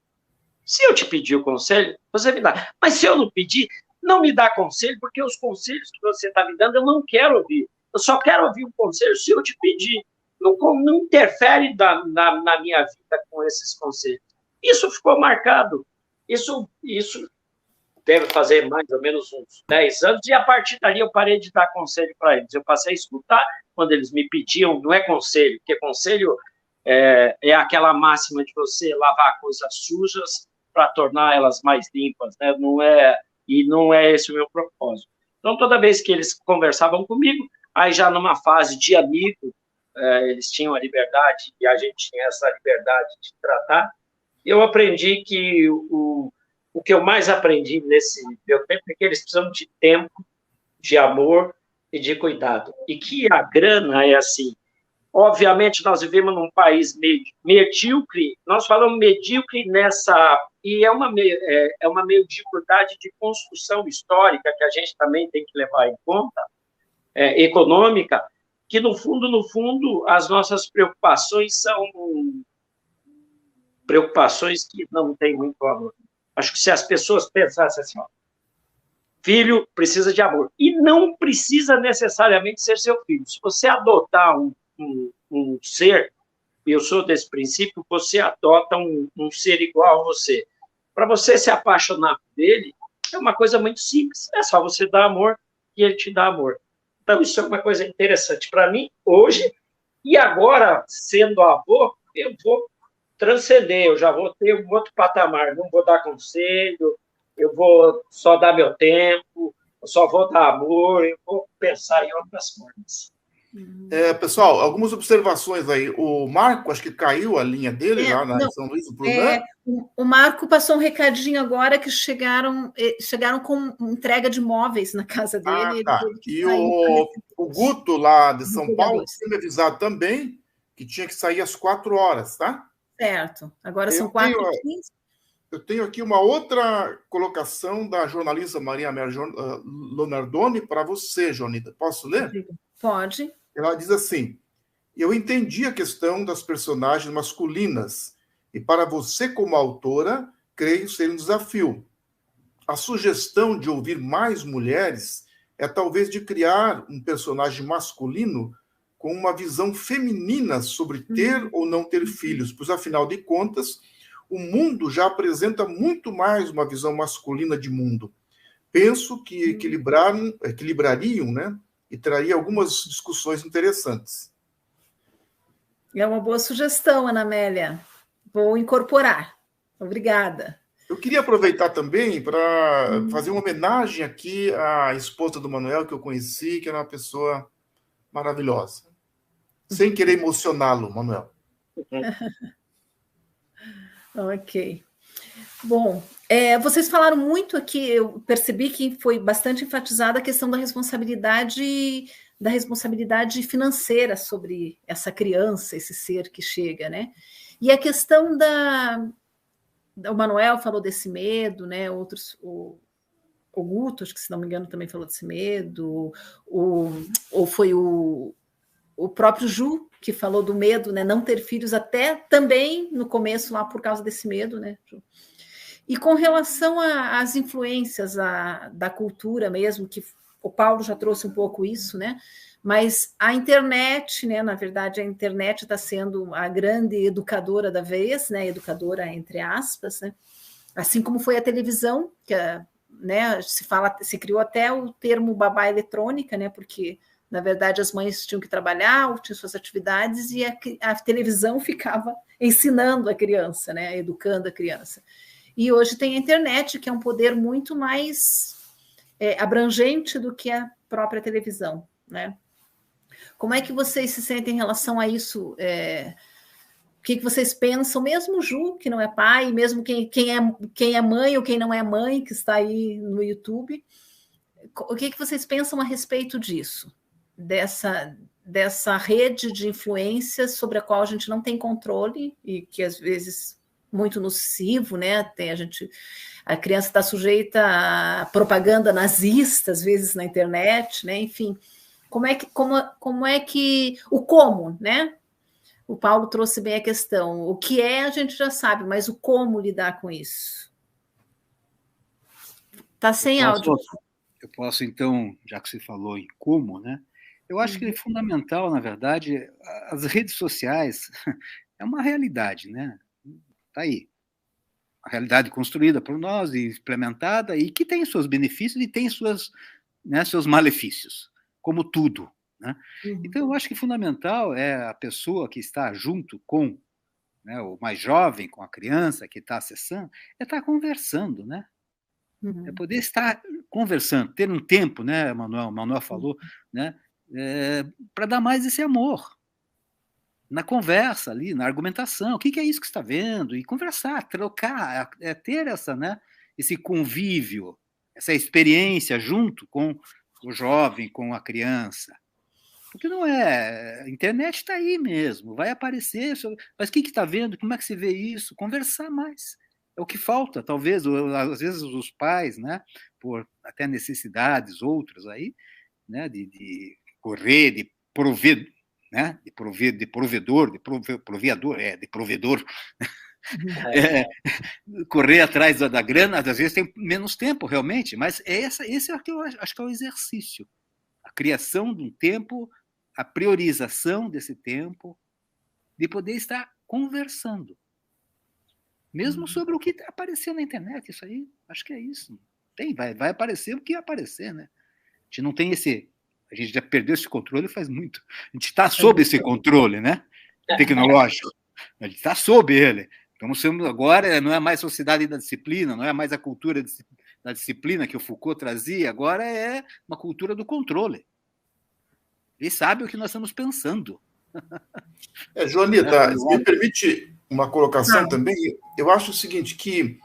Se eu te pedir o conselho, você me dá. Mas se eu não pedir, não me dá conselho, porque os conselhos que você está me dando eu não quero ouvir. Eu só quero ouvir um conselho se eu te pedir. Não interfere na minha vida com esses conselhos. Isso ficou marcado. Isso deve fazer mais ou menos uns 10 anos, e a partir dali eu parei de dar conselho para eles. Eu passei a escutar quando eles me pediam, não é conselho, porque conselho é aquela máxima de você lavar coisas sujas para tornar elas mais limpas, né? Não é esse o meu propósito. Então, toda vez que eles conversavam comigo, aí já numa fase de amigo, eles tinham a liberdade, e a gente tinha essa liberdade de tratar, eu aprendi que o que eu mais aprendi nesse meu tempo é que eles precisam de tempo, de amor e de cuidado. E que a grana é assim. Obviamente, nós vivemos num país medíocre, nós falamos medíocre e é uma mediocridade de construção histórica que a gente também tem que levar em conta, econômica, que no fundo, as nossas preocupações são preocupações que não têm muito valor. Acho que se as pessoas pensassem assim, ó, filho precisa de amor, e não precisa necessariamente ser seu filho. Se você adotar um ser, eu sou desse princípio, você adota um ser igual a você. Para você se apaixonar por ele, é uma coisa muito simples. É só você dar amor e ele te dá amor. Então, isso é uma coisa interessante. Para mim, hoje, E agora, sendo avô, eu vou transcender, eu já vou ter um outro patamar, não vou dar conselho, eu vou só dar meu tempo, eu só vou dar amor, eu vou pensar em outras coisas. Pessoal, algumas observações aí. O Marco, acho que caiu a linha dele lá Não, em São Luís do Brunã. o Marco passou um recadinho agora que chegaram com entrega de móveis na casa dele. Ele Tá. teve que E sair o Guto, lá de São Paulo, entregadores. tinha me avisado também que tinha que sair às 4 horas, tá? Certo. Agora são Eu tenho, 4h15. eu tenho aqui uma outra colocação da jornalista Maria Amélia Lonardoni para você, Jonida. Posso ler? Pode. Ela diz assim: eu entendi a questão das personagens masculinas, e para você, como autora, creio ser um desafio. A sugestão de ouvir mais mulheres é talvez de criar um personagem masculino com uma visão feminina sobre ter ou não ter filhos, pois, afinal de contas, o mundo já apresenta muito mais uma visão masculina de mundo. Penso que equilibrariam, né? E traria algumas discussões interessantes. É uma boa sugestão, Ana Amélia. Vou incorporar. Obrigada. Eu queria aproveitar também para fazer uma homenagem aqui à esposa do Manuel, que eu conheci, que era uma pessoa maravilhosa. Sem querer emocioná-lo, Manuel. Ok. Bom, vocês falaram muito aqui, eu percebi que foi bastante enfatizada a questão da responsabilidade financeira sobre essa criança, esse ser que chega, né? E a questão o Manuel falou desse medo, né? Outros, o Guto, acho que se não me engano, também falou desse medo, ou foi o próprio Ju que falou do medo, né? Não ter filhos, até também no começo lá por causa desse medo, né, Ju? E com relação às influências da cultura mesmo, que o Paulo já trouxe um pouco isso, né? Mas a internet, né? Na verdade, a internet está sendo a grande educadora da vez, né? Educadora entre aspas, né? Assim como foi a televisão, que né, se criou até o termo babá eletrônica, né? Porque na verdade as mães tinham que trabalhar, tinham suas atividades e a televisão ficava ensinando a criança, né? Educando a criança. E hoje tem a internet, que é um poder muito mais abrangente do que a própria televisão, né? Como é que vocês se sentem em relação a isso? O que vocês pensam, mesmo o Ju, que não é pai, mesmo quem é mãe ou quem não é mãe, que está aí no YouTube, o que vocês pensam a respeito disso? Dessa rede de influências sobre a qual a gente não tem controle e que às vezes muito nocivo, né? A criança está sujeita a propaganda nazista, às vezes na internet, né? Enfim, como é que o como, né? O Paulo trouxe bem a questão. O que a gente já sabe, mas o como lidar com isso? Está sem áudio. Eu posso, então, já que você falou em como, né? Eu acho que é fundamental, na verdade, as redes sociais é uma realidade, né? Está aí. A realidade construída por nós e implementada, e que tem seus benefícios e tem seus malefícios, como tudo. Né? Então, eu acho que fundamental é a pessoa que está junto com, né, o mais jovem, com a criança que está acessando, é estar conversando, né? É poder estar conversando, ter um tempo, né, Manuel? O Manuel falou, né? Para dar mais esse amor. Na conversa ali, na argumentação, o que é isso que você está vendo? E conversar, trocar, ter esse convívio, essa experiência junto com o jovem, com a criança. Porque não a internet está aí mesmo, vai aparecer, mas o que está vendo? Como é que se vê isso? Conversar mais. É o que falta, talvez, às vezes os pais, né, por até necessidades outras aí, né, de correr, de prover, né? de provedor, correr atrás da grana, às vezes tem menos tempo realmente, mas esse é o que eu acho que é o exercício, a criação de um tempo, a priorização desse tempo, de poder estar conversando, mesmo sobre o que está aparecendo na internet, isso aí, acho que é isso. Vai aparecer o que aparecer, né? A gente não tem A gente já perdeu esse controle faz muito. A gente está sob esse controle, né? Tecnológico. A gente está sob ele. Então, agora não é mais sociedade da disciplina, não é mais a cultura da disciplina que o Foucault trazia, agora é uma cultura do controle. Ele sabe o que nós estamos pensando. Joanita, me permite uma colocação também? Eu acho o seguinte, que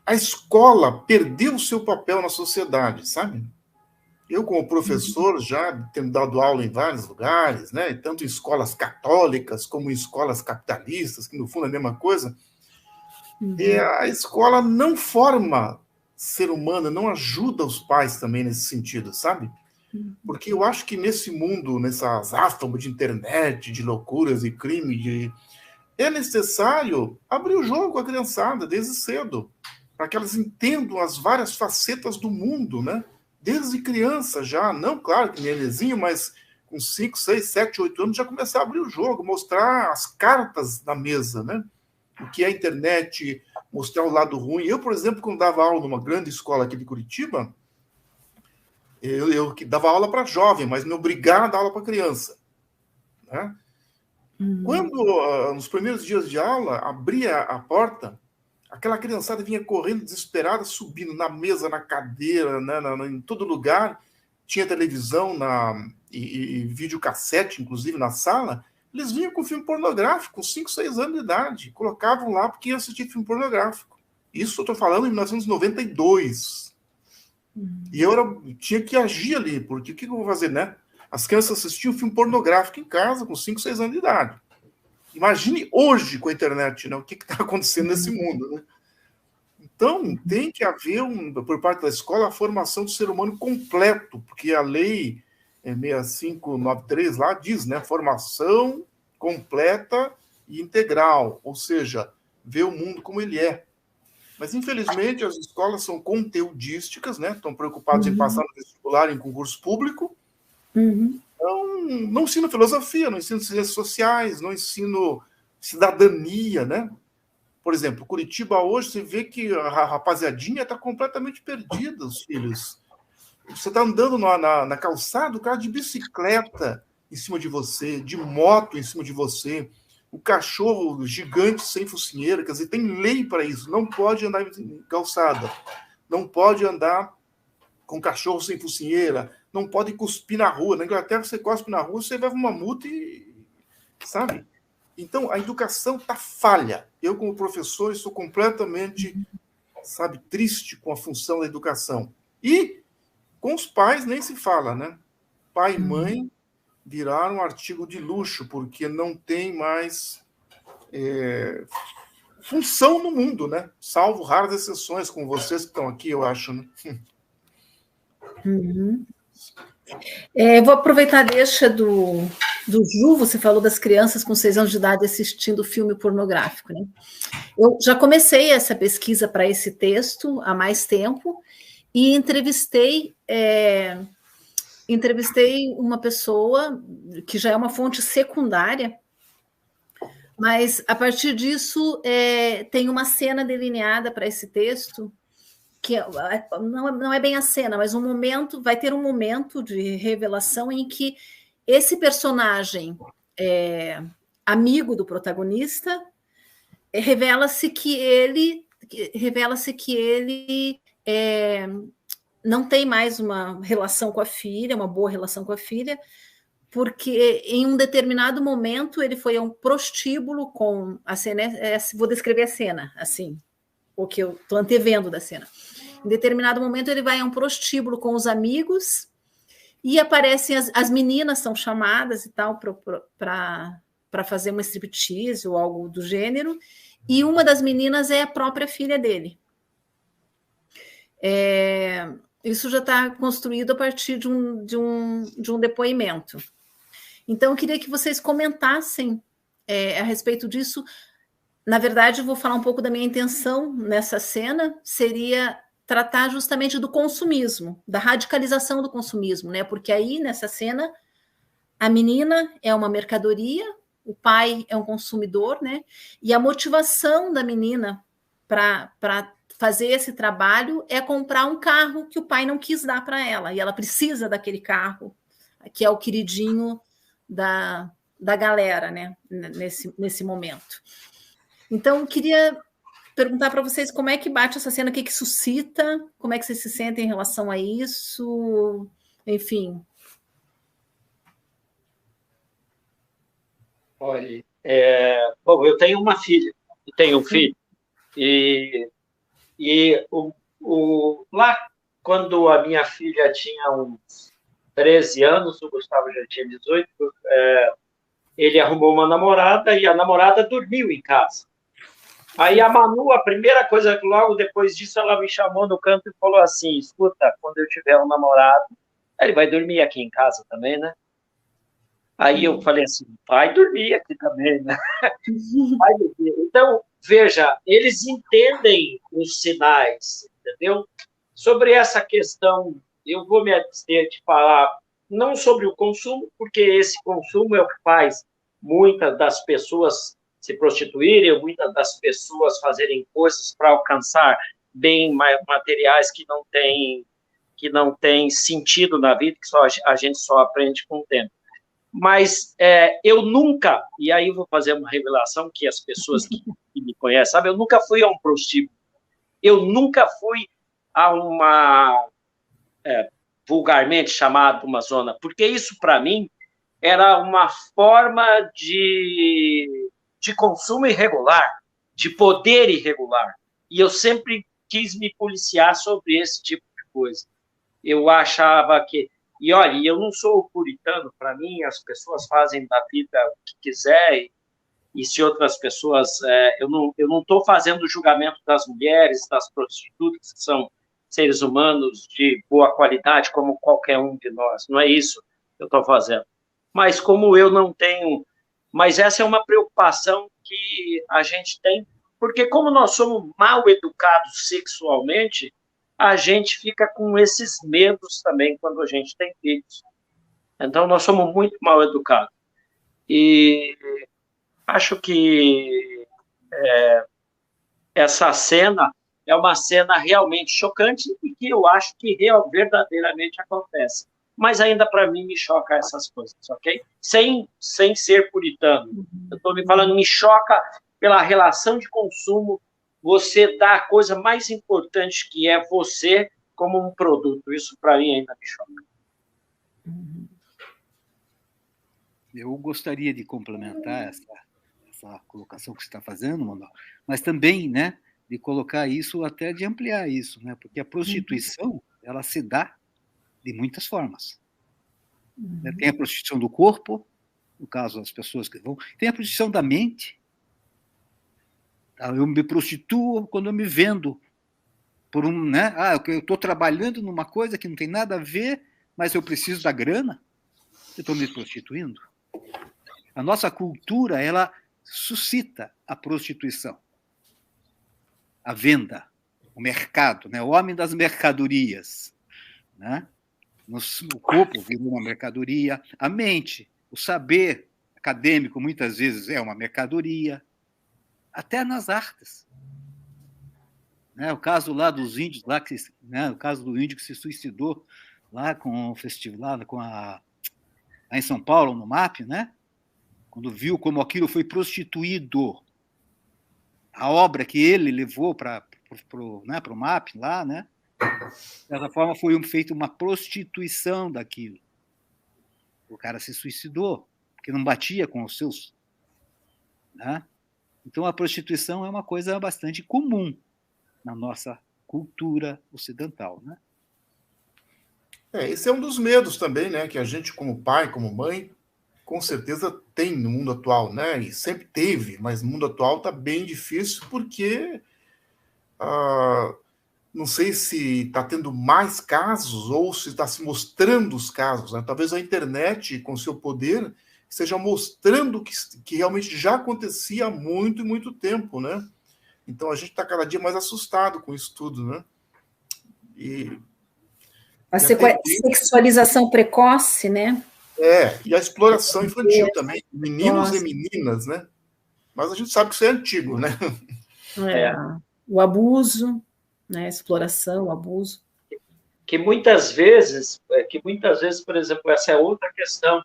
a escola perdeu o seu papel na sociedade, sabe? Eu, como professor, já tenho dado aula em vários lugares, né? Tanto em escolas católicas como em escolas capitalistas, que no fundo é a mesma coisa. E a escola não forma ser humano, não ajuda os pais também nesse sentido, sabe? Porque eu acho que nesse mundo, nessas átomos de internet, de loucuras e crime, é necessário abrir o jogo com a criançada desde cedo, para que elas entendam as várias facetas do mundo, né? Desde criança já, não, claro, que nenenzinho, mas com 5, 6, 7, 8 anos já começar a abrir o jogo, mostrar as cartas na mesa, né? O que é a internet, mostrar o lado ruim. Eu, por exemplo, quando dava aula numa grande escola aqui de Curitiba, eu dava aula para jovem, mas me obrigava a dar aula para criança, né? Quando, nos primeiros dias de aula, abria a porta, aquela criançada vinha correndo desesperada, subindo na mesa, na cadeira, né, em todo lugar. Tinha televisão e videocassete, inclusive, na sala. Eles vinham com filme pornográfico, com 5, 6 anos de idade. Colocavam lá porque iam assistir filme pornográfico. Isso eu estou falando em 1992. E eu tinha que agir ali, porque o que eu vou fazer, né? As crianças assistiam filme pornográfico em casa, com 5, 6 anos de idade. Imagine hoje com a internet, né? O que está acontecendo nesse mundo, né? Então, tem que haver, por parte da escola, a formação do ser humano completo, porque a lei 6593 lá diz, né? Formação completa e integral, ou seja, ver o mundo como ele é. Mas, infelizmente, as escolas são conteudísticas, né? Estão preocupadas em passar no vestibular, em concurso público. Então, não ensino filosofia, não ensino ciências sociais, não ensino cidadania, né? Por exemplo, Curitiba hoje, você vê que a rapaziadinha está completamente perdida, os filhos. Você está andando na calçada, o cara de bicicleta em cima de você, de moto em cima de você, o cachorro gigante sem focinheira, quer dizer, tem lei para isso, não pode andar em calçada, não pode andar com cachorro sem focinheira, não pode cuspir na rua. Na Inglaterra, você cospe na rua, você leva uma multa e... Sabe? Então, a educação está falha. Eu, como professor, estou completamente, triste com a função da educação. E com os pais nem se fala, né? Pai e mãe viraram um artigo de luxo, porque não tem mais função no mundo, né? Salvo raras exceções, como vocês que estão aqui, eu acho, né? Vou aproveitar a deixa do Ju, você falou das crianças com 6 anos de idade assistindo filme pornográfico, né? Eu já comecei essa pesquisa para esse texto há mais tempo e entrevistei uma pessoa que já é uma fonte secundária, mas a partir disso tem uma cena delineada para esse texto que não é bem a cena, mas vai ter um momento de revelação em que esse personagem amigo do protagonista revela-se que ele não tem mais uma relação com a filha, uma boa relação com a filha, porque em um determinado momento ele foi a um prostíbulo com a cena. Vou descrever a cena assim, o que eu estou antevendo da cena. Em determinado momento, ele vai a um prostíbulo com os amigos e aparecem as meninas, são chamadas e tal para fazer uma striptease ou algo do gênero, e uma das meninas é a própria filha dele. Isso já está construído a partir de um depoimento. Então, eu queria que vocês comentassem a respeito disso. Na verdade, eu vou falar um pouco da minha intenção nessa cena, seria tratar justamente do consumismo, da radicalização do consumismo, né? Porque aí, nessa cena, a menina é uma mercadoria, o pai é um consumidor, né? E a motivação da menina para fazer esse trabalho é comprar um carro que o pai não quis dar para ela, e ela precisa daquele carro que é o queridinho da galera, né, nesse momento. Então, queria perguntar para vocês como é que bate essa cena, o que suscita, como é que vocês se sentem em relação a isso, enfim. Olha, bom, eu tenho uma filha e tenho um filho, e lá, quando a minha filha tinha uns 13 anos, o Gustavo já tinha 18, ele arrumou uma namorada e a namorada dormiu em casa. Aí a Manu, a primeira coisa, logo depois disso, ela me chamou no canto e falou assim, escuta, quando eu tiver um namorado, ele vai dormir aqui em casa também, né? Aí eu falei assim, vai dormir aqui também, né? Vai dormir. Então, veja, eles entendem os sinais, entendeu? Sobre essa questão, eu vou me abster de falar não sobre o consumo, porque esse consumo é o que faz muitas das pessoas se prostituírem, muitas das pessoas fazerem coisas para alcançar bens materiais que não têm sentido na vida, que a gente só aprende com o tempo. Mas eu nunca, e aí vou fazer uma revelação que as pessoas que me conhecem sabem, eu nunca fui a um prostíbulo. Eu nunca fui a uma, vulgarmente chamada, uma zona, porque isso, para mim, era uma forma de consumo irregular, de poder irregular. E eu sempre quis me policiar sobre esse tipo de coisa. Eu achava que... E, olha, eu não sou puritano, para mim, as pessoas fazem da vida o que quiser, e se outras pessoas... eu não estou fazendo julgamento das mulheres, das prostitutas, que são seres humanos de boa qualidade, como qualquer um de nós. Não é isso que eu estou fazendo. Mas como eu não tenho... Mas essa é uma preocupação que a gente tem, porque como nós somos mal educados sexualmente, a gente fica com esses medos também quando a gente tem filhos. Então, nós somos muito mal educados. E acho que essa cena é uma cena realmente chocante e que eu acho que verdadeiramente acontece. Mas ainda, para mim, me choca essas coisas, ok? Sem ser puritano. Eu estou me falando, me choca pela relação de consumo, você dá a coisa mais importante que é você como um produto. Isso, para mim, ainda me choca. Eu gostaria de complementar essa colocação que você está fazendo, Manuel, mas também, né, de colocar isso, até de ampliar isso, né, porque a prostituição, ela se dá de muitas formas. Tem a prostituição do corpo, no caso das pessoas que vão, tem a prostituição da mente. Eu me prostituo quando eu me vendo por né? Eu estou trabalhando numa coisa que não tem nada a ver, mas eu preciso da grana. Eu estou me prostituindo. A nossa cultura, ela suscita a prostituição, a venda, o mercado, né? O homem das mercadorias, né? O corpo virou uma mercadoria, a mente, o saber acadêmico muitas vezes é uma mercadoria, até nas artes. Né? O caso lá dos índios, o caso do índio que se suicidou lá com o festival, lá em São Paulo, no MAP, né? Quando viu como aquilo foi prostituído, a obra que ele levou para o MAP lá, né? Dessa forma foi feita uma prostituição daquilo. O cara se suicidou, porque não batia com os seus. Né? Então, a prostituição é uma coisa bastante comum na nossa cultura ocidental. Né? Esse é um dos medos também, né, que a gente, como pai, como mãe, com certeza tem no mundo atual, né? E sempre teve, mas no mundo atual está bem difícil, porque não sei se está tendo mais casos ou se está se mostrando os casos. Né? Talvez a internet, com seu poder, esteja mostrando que realmente já acontecia há muito e muito tempo, né? Então a gente está cada dia mais assustado com isso tudo, né? A sexualização precoce, né? E a exploração infantil também, meninos e meninas, né? Mas a gente sabe que isso é antigo, né? O abuso, né? Exploração, o abuso. que muitas vezes, por exemplo, essa é outra questão,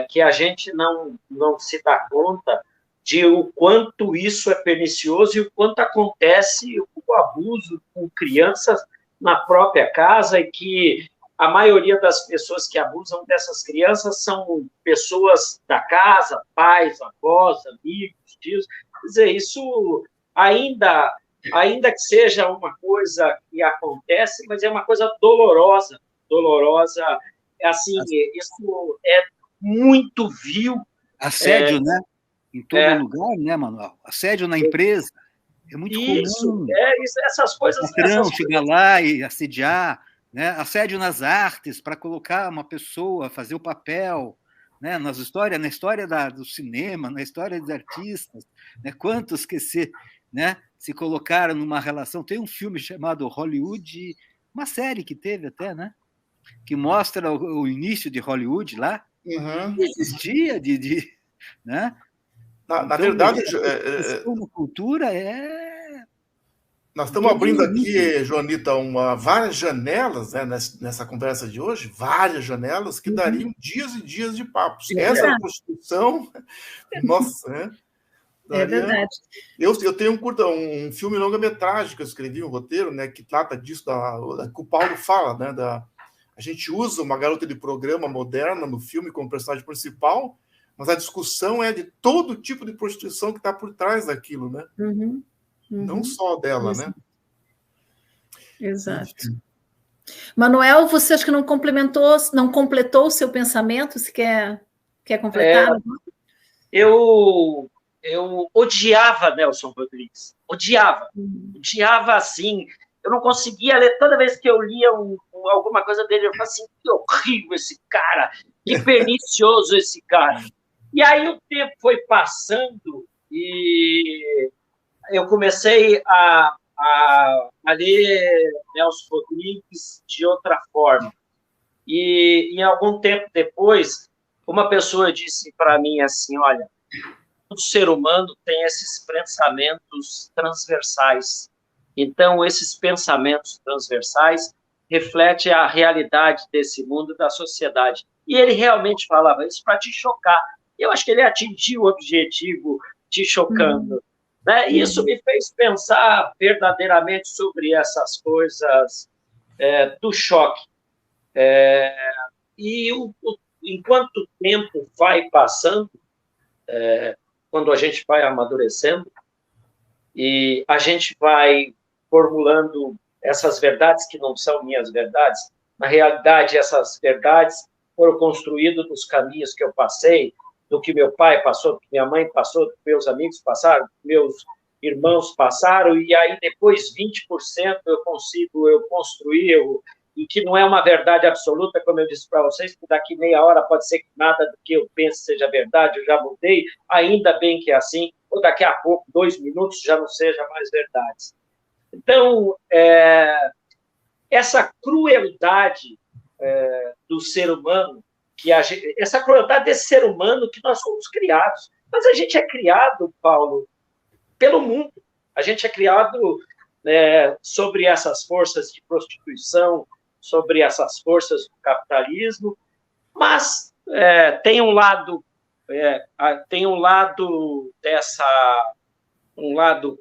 que a gente não se dá conta de o quanto isso é pernicioso e o quanto acontece o abuso com crianças na própria casa, e que a maioria das pessoas que abusam dessas crianças são pessoas da casa, pais, avós, amigos, tios. Quer dizer, isso ainda que seja uma coisa que acontece, mas é uma coisa dolorosa, assim, isso é muito vil. Assédio, né? Em todo lugar, né, Manuel? Assédio na empresa é muito comum. Essas coisas. O patrão chegar lá e assediar, né? Assédio nas artes, para colocar uma pessoa, fazer o papel, né? Na história do cinema, na história dos artistas, né? Quantos que se colocaram numa relação. Tem um filme chamado Hollywood, uma série que teve até, né? Que mostra o início de Hollywood lá. Uhum. Existia né? Na verdade, a cultura nós estamos abrindo aqui, Joanita, várias janelas, né, nessa conversa de hoje, várias janelas que dariam dias e dias de papos. Essa Constituição, nossa, né? Daria... É verdade. Eu tenho um filme longa-metragem que eu escrevi, um roteiro, né, que trata disso, que o Paulo fala, né, a gente usa uma garota de programa moderna no filme como personagem principal, mas a discussão é de todo tipo de prostituição que está por trás daquilo, né? Uhum. Não só dela, isso, né? Exato. Enfim. Manuel, você acha que não completou o seu pensamento? Você quer completar? Eu odiava Nelson Rodrigues. Odiava assim. Eu não conseguia ler. Toda vez que eu lia alguma coisa dele, eu falava assim, que horrível esse cara, que pernicioso esse cara. E aí o tempo foi passando e eu comecei a ler Nelson Rodrigues de outra forma. E em algum tempo depois, uma pessoa disse para mim assim, olha, todo ser humano tem esses pensamentos transversais. Então, esses pensamentos transversais refletem a realidade desse mundo, da sociedade. E ele realmente falava isso para te chocar. Eu acho que ele atingiu o objetivo te chocando. Né? E isso me fez pensar verdadeiramente sobre essas coisas do choque. E enquanto o tempo vai passando, quando a gente vai amadurecendo, e a gente vai formulando essas verdades que não são minhas verdades, na realidade, essas verdades foram construídas nos caminhos que eu passei, do que meu pai passou, do que minha mãe passou, do que meus amigos passaram, do que meus irmãos passaram, e aí depois 20% eu construir, e que não é uma verdade absoluta, como eu disse para vocês, que daqui meia hora pode ser que nada do que eu penso seja verdade, eu já mudei, ainda bem que é assim, ou daqui a pouco, 2 minutos, já não seja mais verdade. Então, essa crueldade do ser humano, essa crueldade desse ser humano que nós somos criados. Mas a gente é criado, Paulo, pelo mundo. A gente é criado sobre essas forças de prostituição, sobre essas forças do capitalismo, mas tem um lado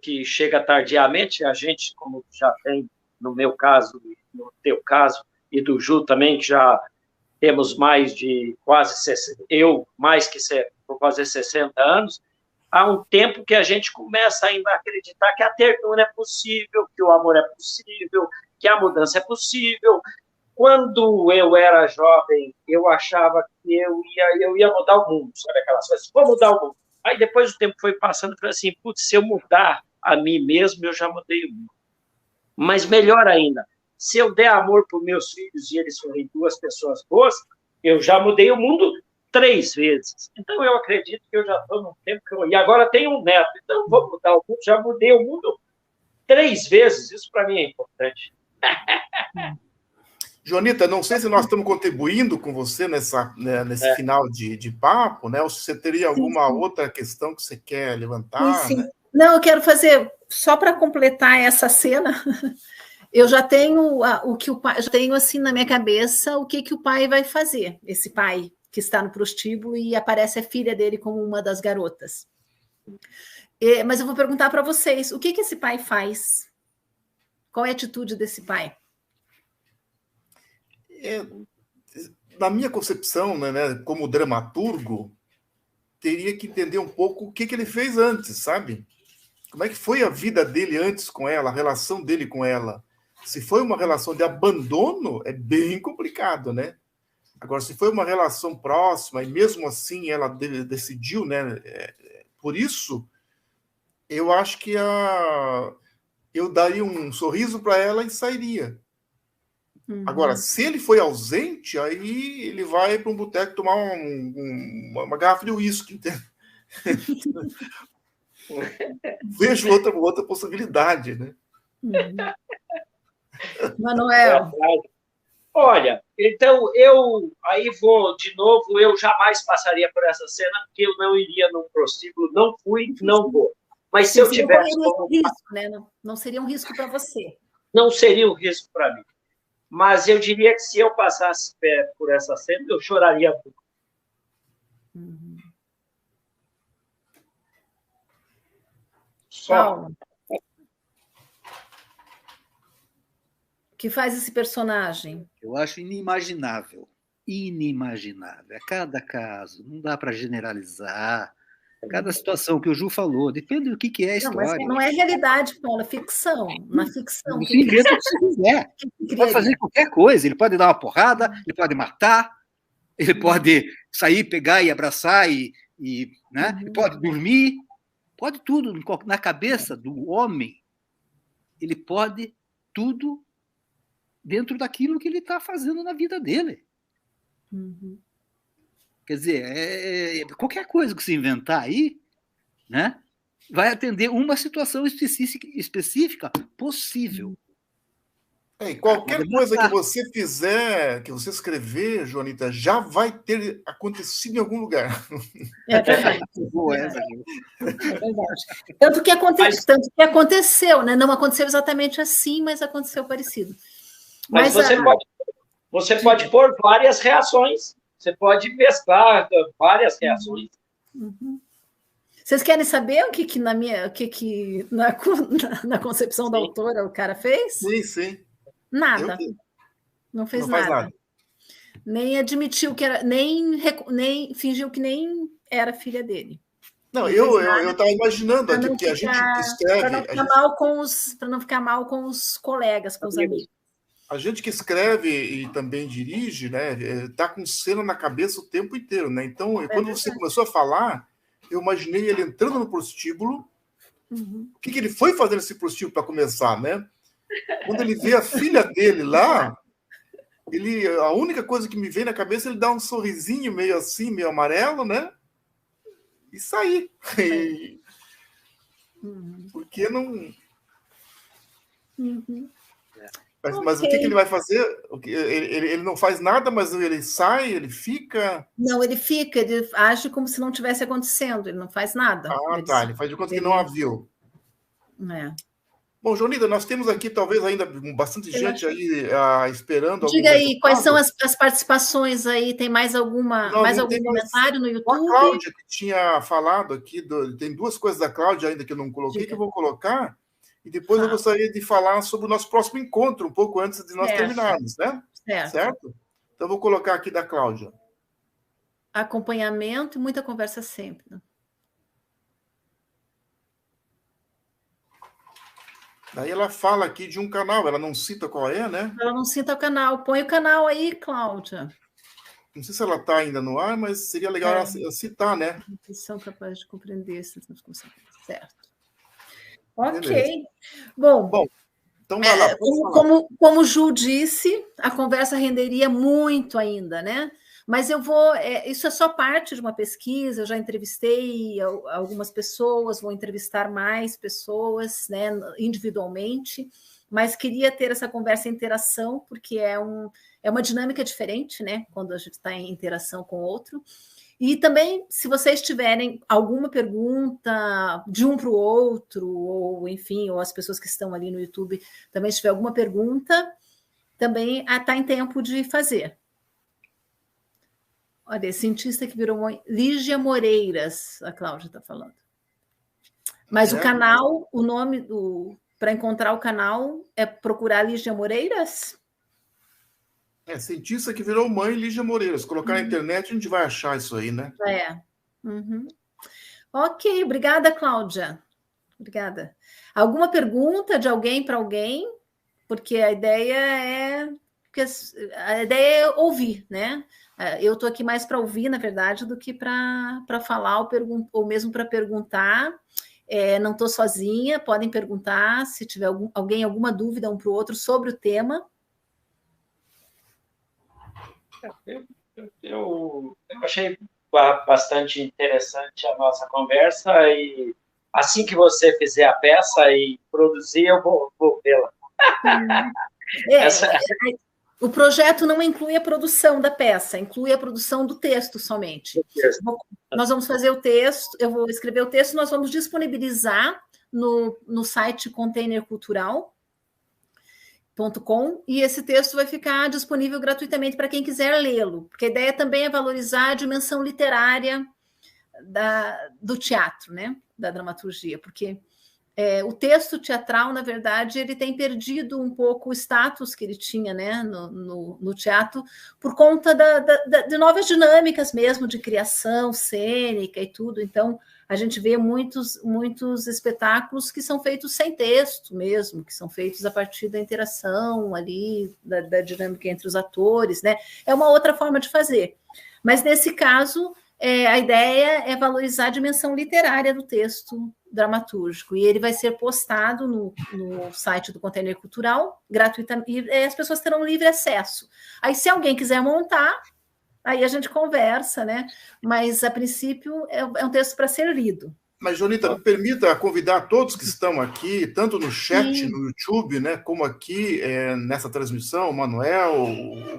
que chega tardiamente. A gente, como já tem no meu caso, no teu caso, e do Ju também, que já temos mais de quase 60, por fazer 60 anos, há um tempo que a gente começa ainda a acreditar que a ternura é possível, que o amor é possível, que a mudança é possível. Quando eu era jovem, eu achava que eu ia mudar o mundo, sabe aquelas coisas, vou mudar o mundo. Aí depois o tempo foi passando, eu falei assim, putz, se eu mudar a mim mesmo, eu já mudei o mundo. Mas melhor ainda, se eu der amor para os meus filhos e eles forem 2 pessoas boas, eu já mudei o mundo 3 vezes. Então, eu acredito que eu já estou num tempo e agora tenho um neto, então vou mudar o mundo, já mudei o mundo 3 vezes, isso para mim é importante. Joanita, não sei se nós estamos contribuindo com você nesse final de papo, né? Ou se você teria alguma outra questão que você quer levantar. Sim. Né? Não, eu quero fazer, só para completar essa cena, Eu já tenho o que o pai, já tenho assim na minha cabeça o que o pai vai fazer, esse pai que está no prostíbulo e aparece a filha dele como uma das garotas. Mas eu vou perguntar para vocês, o que esse pai faz? Qual é a atitude desse pai? Na minha concepção, né, como dramaturgo, teria que entender um pouco o que ele fez antes, sabe? Como é que foi a vida dele antes com ela, a relação dele com ela? Se foi uma relação de abandono, é bem complicado, né? Agora, se foi uma relação próxima e mesmo assim ela decidiu, né? Por isso, eu acho que eu daria um sorriso para ela e sairia. Uhum. Agora, se ele foi ausente, aí ele vai para um boteco tomar uma garrafa de uísque, entende? Vejo outra possibilidade, né? Uhum. Manuel. Olha, então eu aí vou de novo, eu jamais passaria por essa cena, porque eu não iria num prostíbulo, não fui, não vou. Mas se eu tivesse como... risco, né? Não seria um risco para você. Não seria um risco para mim. Mas eu diria que se eu passasse por essa cena, eu choraria muito. Uhum. Só. O que faz esse personagem? Eu acho inimaginável. Inimaginável. É cada caso, não dá para generalizar. Cada situação que o Ju falou, depende do que é a história. Mas não é realidade, Paulo, é ficção. Na ficção. Você inventa o que você quiser. Ele pode fazer qualquer coisa. Ele pode dar uma porrada, ele pode matar, ele pode sair, pegar e abraçar, né? Ele pode dormir, pode tudo. Na cabeça do homem, ele pode tudo dentro daquilo que ele está fazendo na vida dele. Uhum. Quer dizer, qualquer coisa que se inventar aí, né, vai atender uma situação específica possível. E qualquer coisa que você fizer, que você escrever, Joanita, já vai ter acontecido em algum lugar. É verdade. É verdade. Tanto que aconteceu, né? Não aconteceu exatamente assim, mas aconteceu parecido. Mas você pode pôr várias reações. Você pode mesclar várias reações. Uhum. Vocês querem saber o que na concepção da autora o cara fez? Sim. Nada. Não fez nada. Nem admitiu que era, nem fingiu que nem era filha dele. Não, eu estava imaginando aqui, porque a gente escreve. Para não ficar mal com os colegas, com os amigos. A gente que escreve e também dirige, né, tá com cena na cabeça o tempo inteiro, né? Então, quando você começou a falar, eu imaginei ele entrando no prostíbulo. Uhum. O que ele foi fazer nesse prostíbulo para começar, né? Quando ele vê a filha dele lá, a única coisa que me vem na cabeça, ele dá um sorrisinho meio assim, meio amarelo, né? E sair. Porque não... Uhum. Mas o que ele vai fazer? Ele não faz nada, mas ele sai, ele fica... Não, ele fica, ele age como se não tivesse acontecendo, ele não faz nada. Ele faz de conta que não a viu. Bom, Joanita, nós temos aqui talvez ainda bastante gente aí esperando. Diga aí, quais são as participações aí? Tem mais algum comentário no YouTube? A Cláudia, que tinha falado aqui, tem duas coisas da Cláudia ainda que eu não coloquei, que eu vou colocar. E depois eu gostaria de falar sobre o nosso próximo encontro, um pouco antes de nós terminarmos, né? Certo? Então, eu vou colocar aqui da Cláudia. Acompanhamento e muita conversa sempre. Daí ela fala aqui de um canal, ela não cita qual é, né? Ela não cita o canal. Põe o canal aí, Cláudia. Não sei se ela está ainda no ar, mas seria legal ela citar, né? São capazes de compreender se não conseguem. Certo. Ok. Bom, então vai lá. Como o Ju disse, a conversa renderia muito ainda, né? Mas isso é só parte de uma pesquisa, eu já entrevistei algumas pessoas, vou entrevistar mais pessoas, né, individualmente, mas queria ter essa conversa em interação, porque é uma dinâmica diferente, né, quando a gente está em interação com o outro. E também, se vocês tiverem alguma pergunta de um para o outro, ou enfim, ou as pessoas que estão ali no YouTube também se tiver alguma pergunta, também está em tempo de fazer. Olha, cientista que virou Lígia Moreiras, a Cláudia está falando. Mas o canal, o nome para encontrar o canal é procurar Lígia Moreiras? Cientista que virou mãe, Lígia Moreira. Se colocar na internet, a gente vai achar isso aí, né? Uhum. Ok, obrigada, Cláudia. Obrigada. Alguma pergunta de alguém para alguém? Porque a ideia é ouvir, né? Eu estou aqui mais para ouvir, na verdade, do que para falar ou mesmo para perguntar. Não estou sozinha, podem perguntar se tiver alguém alguma dúvida um para o outro sobre o tema. Eu achei bastante interessante a nossa conversa e assim que você fizer a peça e produzir, eu vou vê-la. O projeto não inclui a produção da peça, inclui a produção do texto somente. Nós vamos fazer o texto, eu vou escrever o texto, nós vamos disponibilizar no site containercultural.com e esse texto vai ficar disponível gratuitamente para quem quiser lê-lo, porque a ideia também é valorizar a dimensão literária do teatro, né? Da dramaturgia, porque o texto teatral, na verdade, ele tem perdido um pouco o status que ele tinha, né, no teatro, por conta de novas dinâmicas mesmo, de criação cênica e tudo. Então, a gente vê muitos espetáculos que são feitos sem texto mesmo, que são feitos a partir da interação ali, da dinâmica entre os atores, né? É uma outra forma de fazer. Mas, nesse caso, a ideia é valorizar a dimensão literária do texto dramatúrgico, e ele vai ser postado no site do Container Cultural, gratuitamente, e as pessoas terão livre acesso. Aí, se alguém quiser montar, aí a gente conversa, né? Mas, a princípio, é um texto para ser lido. Mas, Jonita, me permita convidar todos que estão aqui, tanto no chat, no YouTube, né, como aqui nessa transmissão, o Manuel,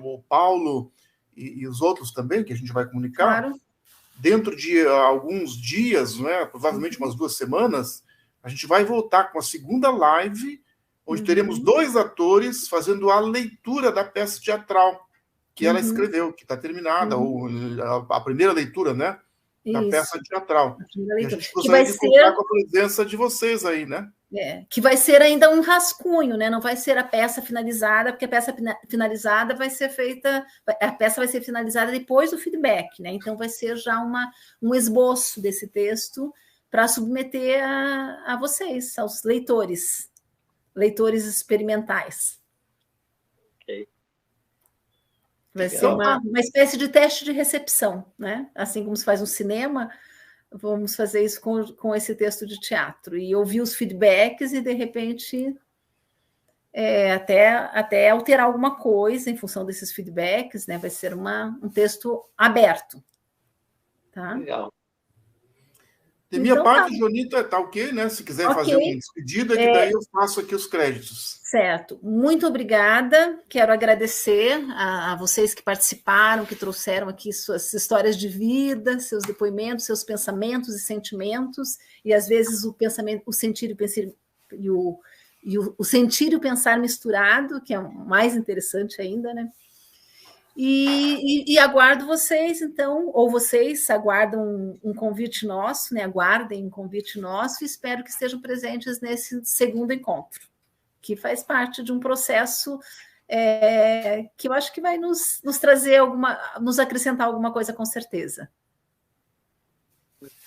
o Paulo e os outros também, que a gente vai comunicar. Claro. Dentro de alguns dias, né, provavelmente umas 2 semanas, a gente vai voltar com a segunda live, onde teremos 2 atores fazendo a leitura da peça teatral que ela escreveu, que está terminada, ou a primeira leitura, né, da peça teatral. E a gente gostaria de contar com a presença de vocês aí, né? Que vai ser ainda um rascunho, né? Não vai ser a peça finalizada, porque a peça finalizada vai ser feita, a peça vai ser finalizada depois do feedback, né? Então vai ser já um esboço desse texto para submeter a vocês, aos leitores experimentais. Ok. Vai ser uma espécie de teste de recepção, né? Assim como se faz no cinema. Vamos fazer isso com esse texto de teatro e ouvir os feedbacks e, de repente, até alterar alguma coisa em função desses feedbacks, né? Vai ser um texto aberto. Tá? Legal. De minha parte, Jonita, tá ok, né? Se quiser fazer uma despedida, que daí eu faço aqui os créditos. Certo. Muito obrigada. Quero agradecer a vocês que participaram, que trouxeram aqui suas histórias de vida, seus depoimentos, seus pensamentos e sentimentos, e às vezes o sentir e o pensar misturado, que é o mais interessante ainda, né? E aguardo vocês, então, ou vocês aguardam um convite nosso, né? Aguardem um convite nosso e espero que estejam presentes nesse segundo encontro, que faz parte de um processo que eu acho que vai nos trazer nos acrescentar alguma coisa, com certeza.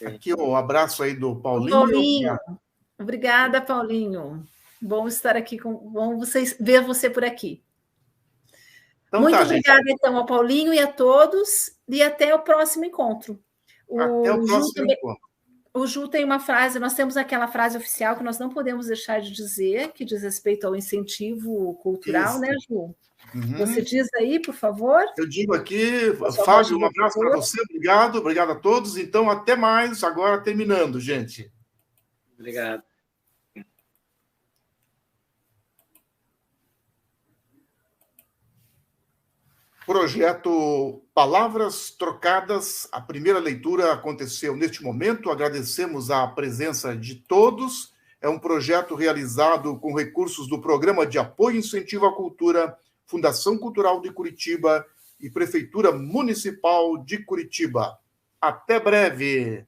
Aqui um abraço aí do Paulinho. Paulinho. Obrigada, Paulinho. Bom estar aqui, bom ver você por aqui. Então, muito obrigada, então, ao Paulinho e a todos, e até o próximo encontro. Até o próximo encontro. O Ju tem uma frase, nós temos aquela frase oficial que nós não podemos deixar de dizer, que diz respeito ao incentivo cultural, isso, né, Ju? Você diz aí, por favor. Eu digo aqui, Fábio, um abraço para você, obrigado a todos. Então, até mais, agora terminando, gente. Obrigado. Projeto Palavras Trocadas, a primeira leitura aconteceu neste momento. Agradecemos a presença de todos. É um projeto realizado com recursos do Programa de Apoio e Incentivo à Cultura, Fundação Cultural de Curitiba e Prefeitura Municipal de Curitiba. Até breve!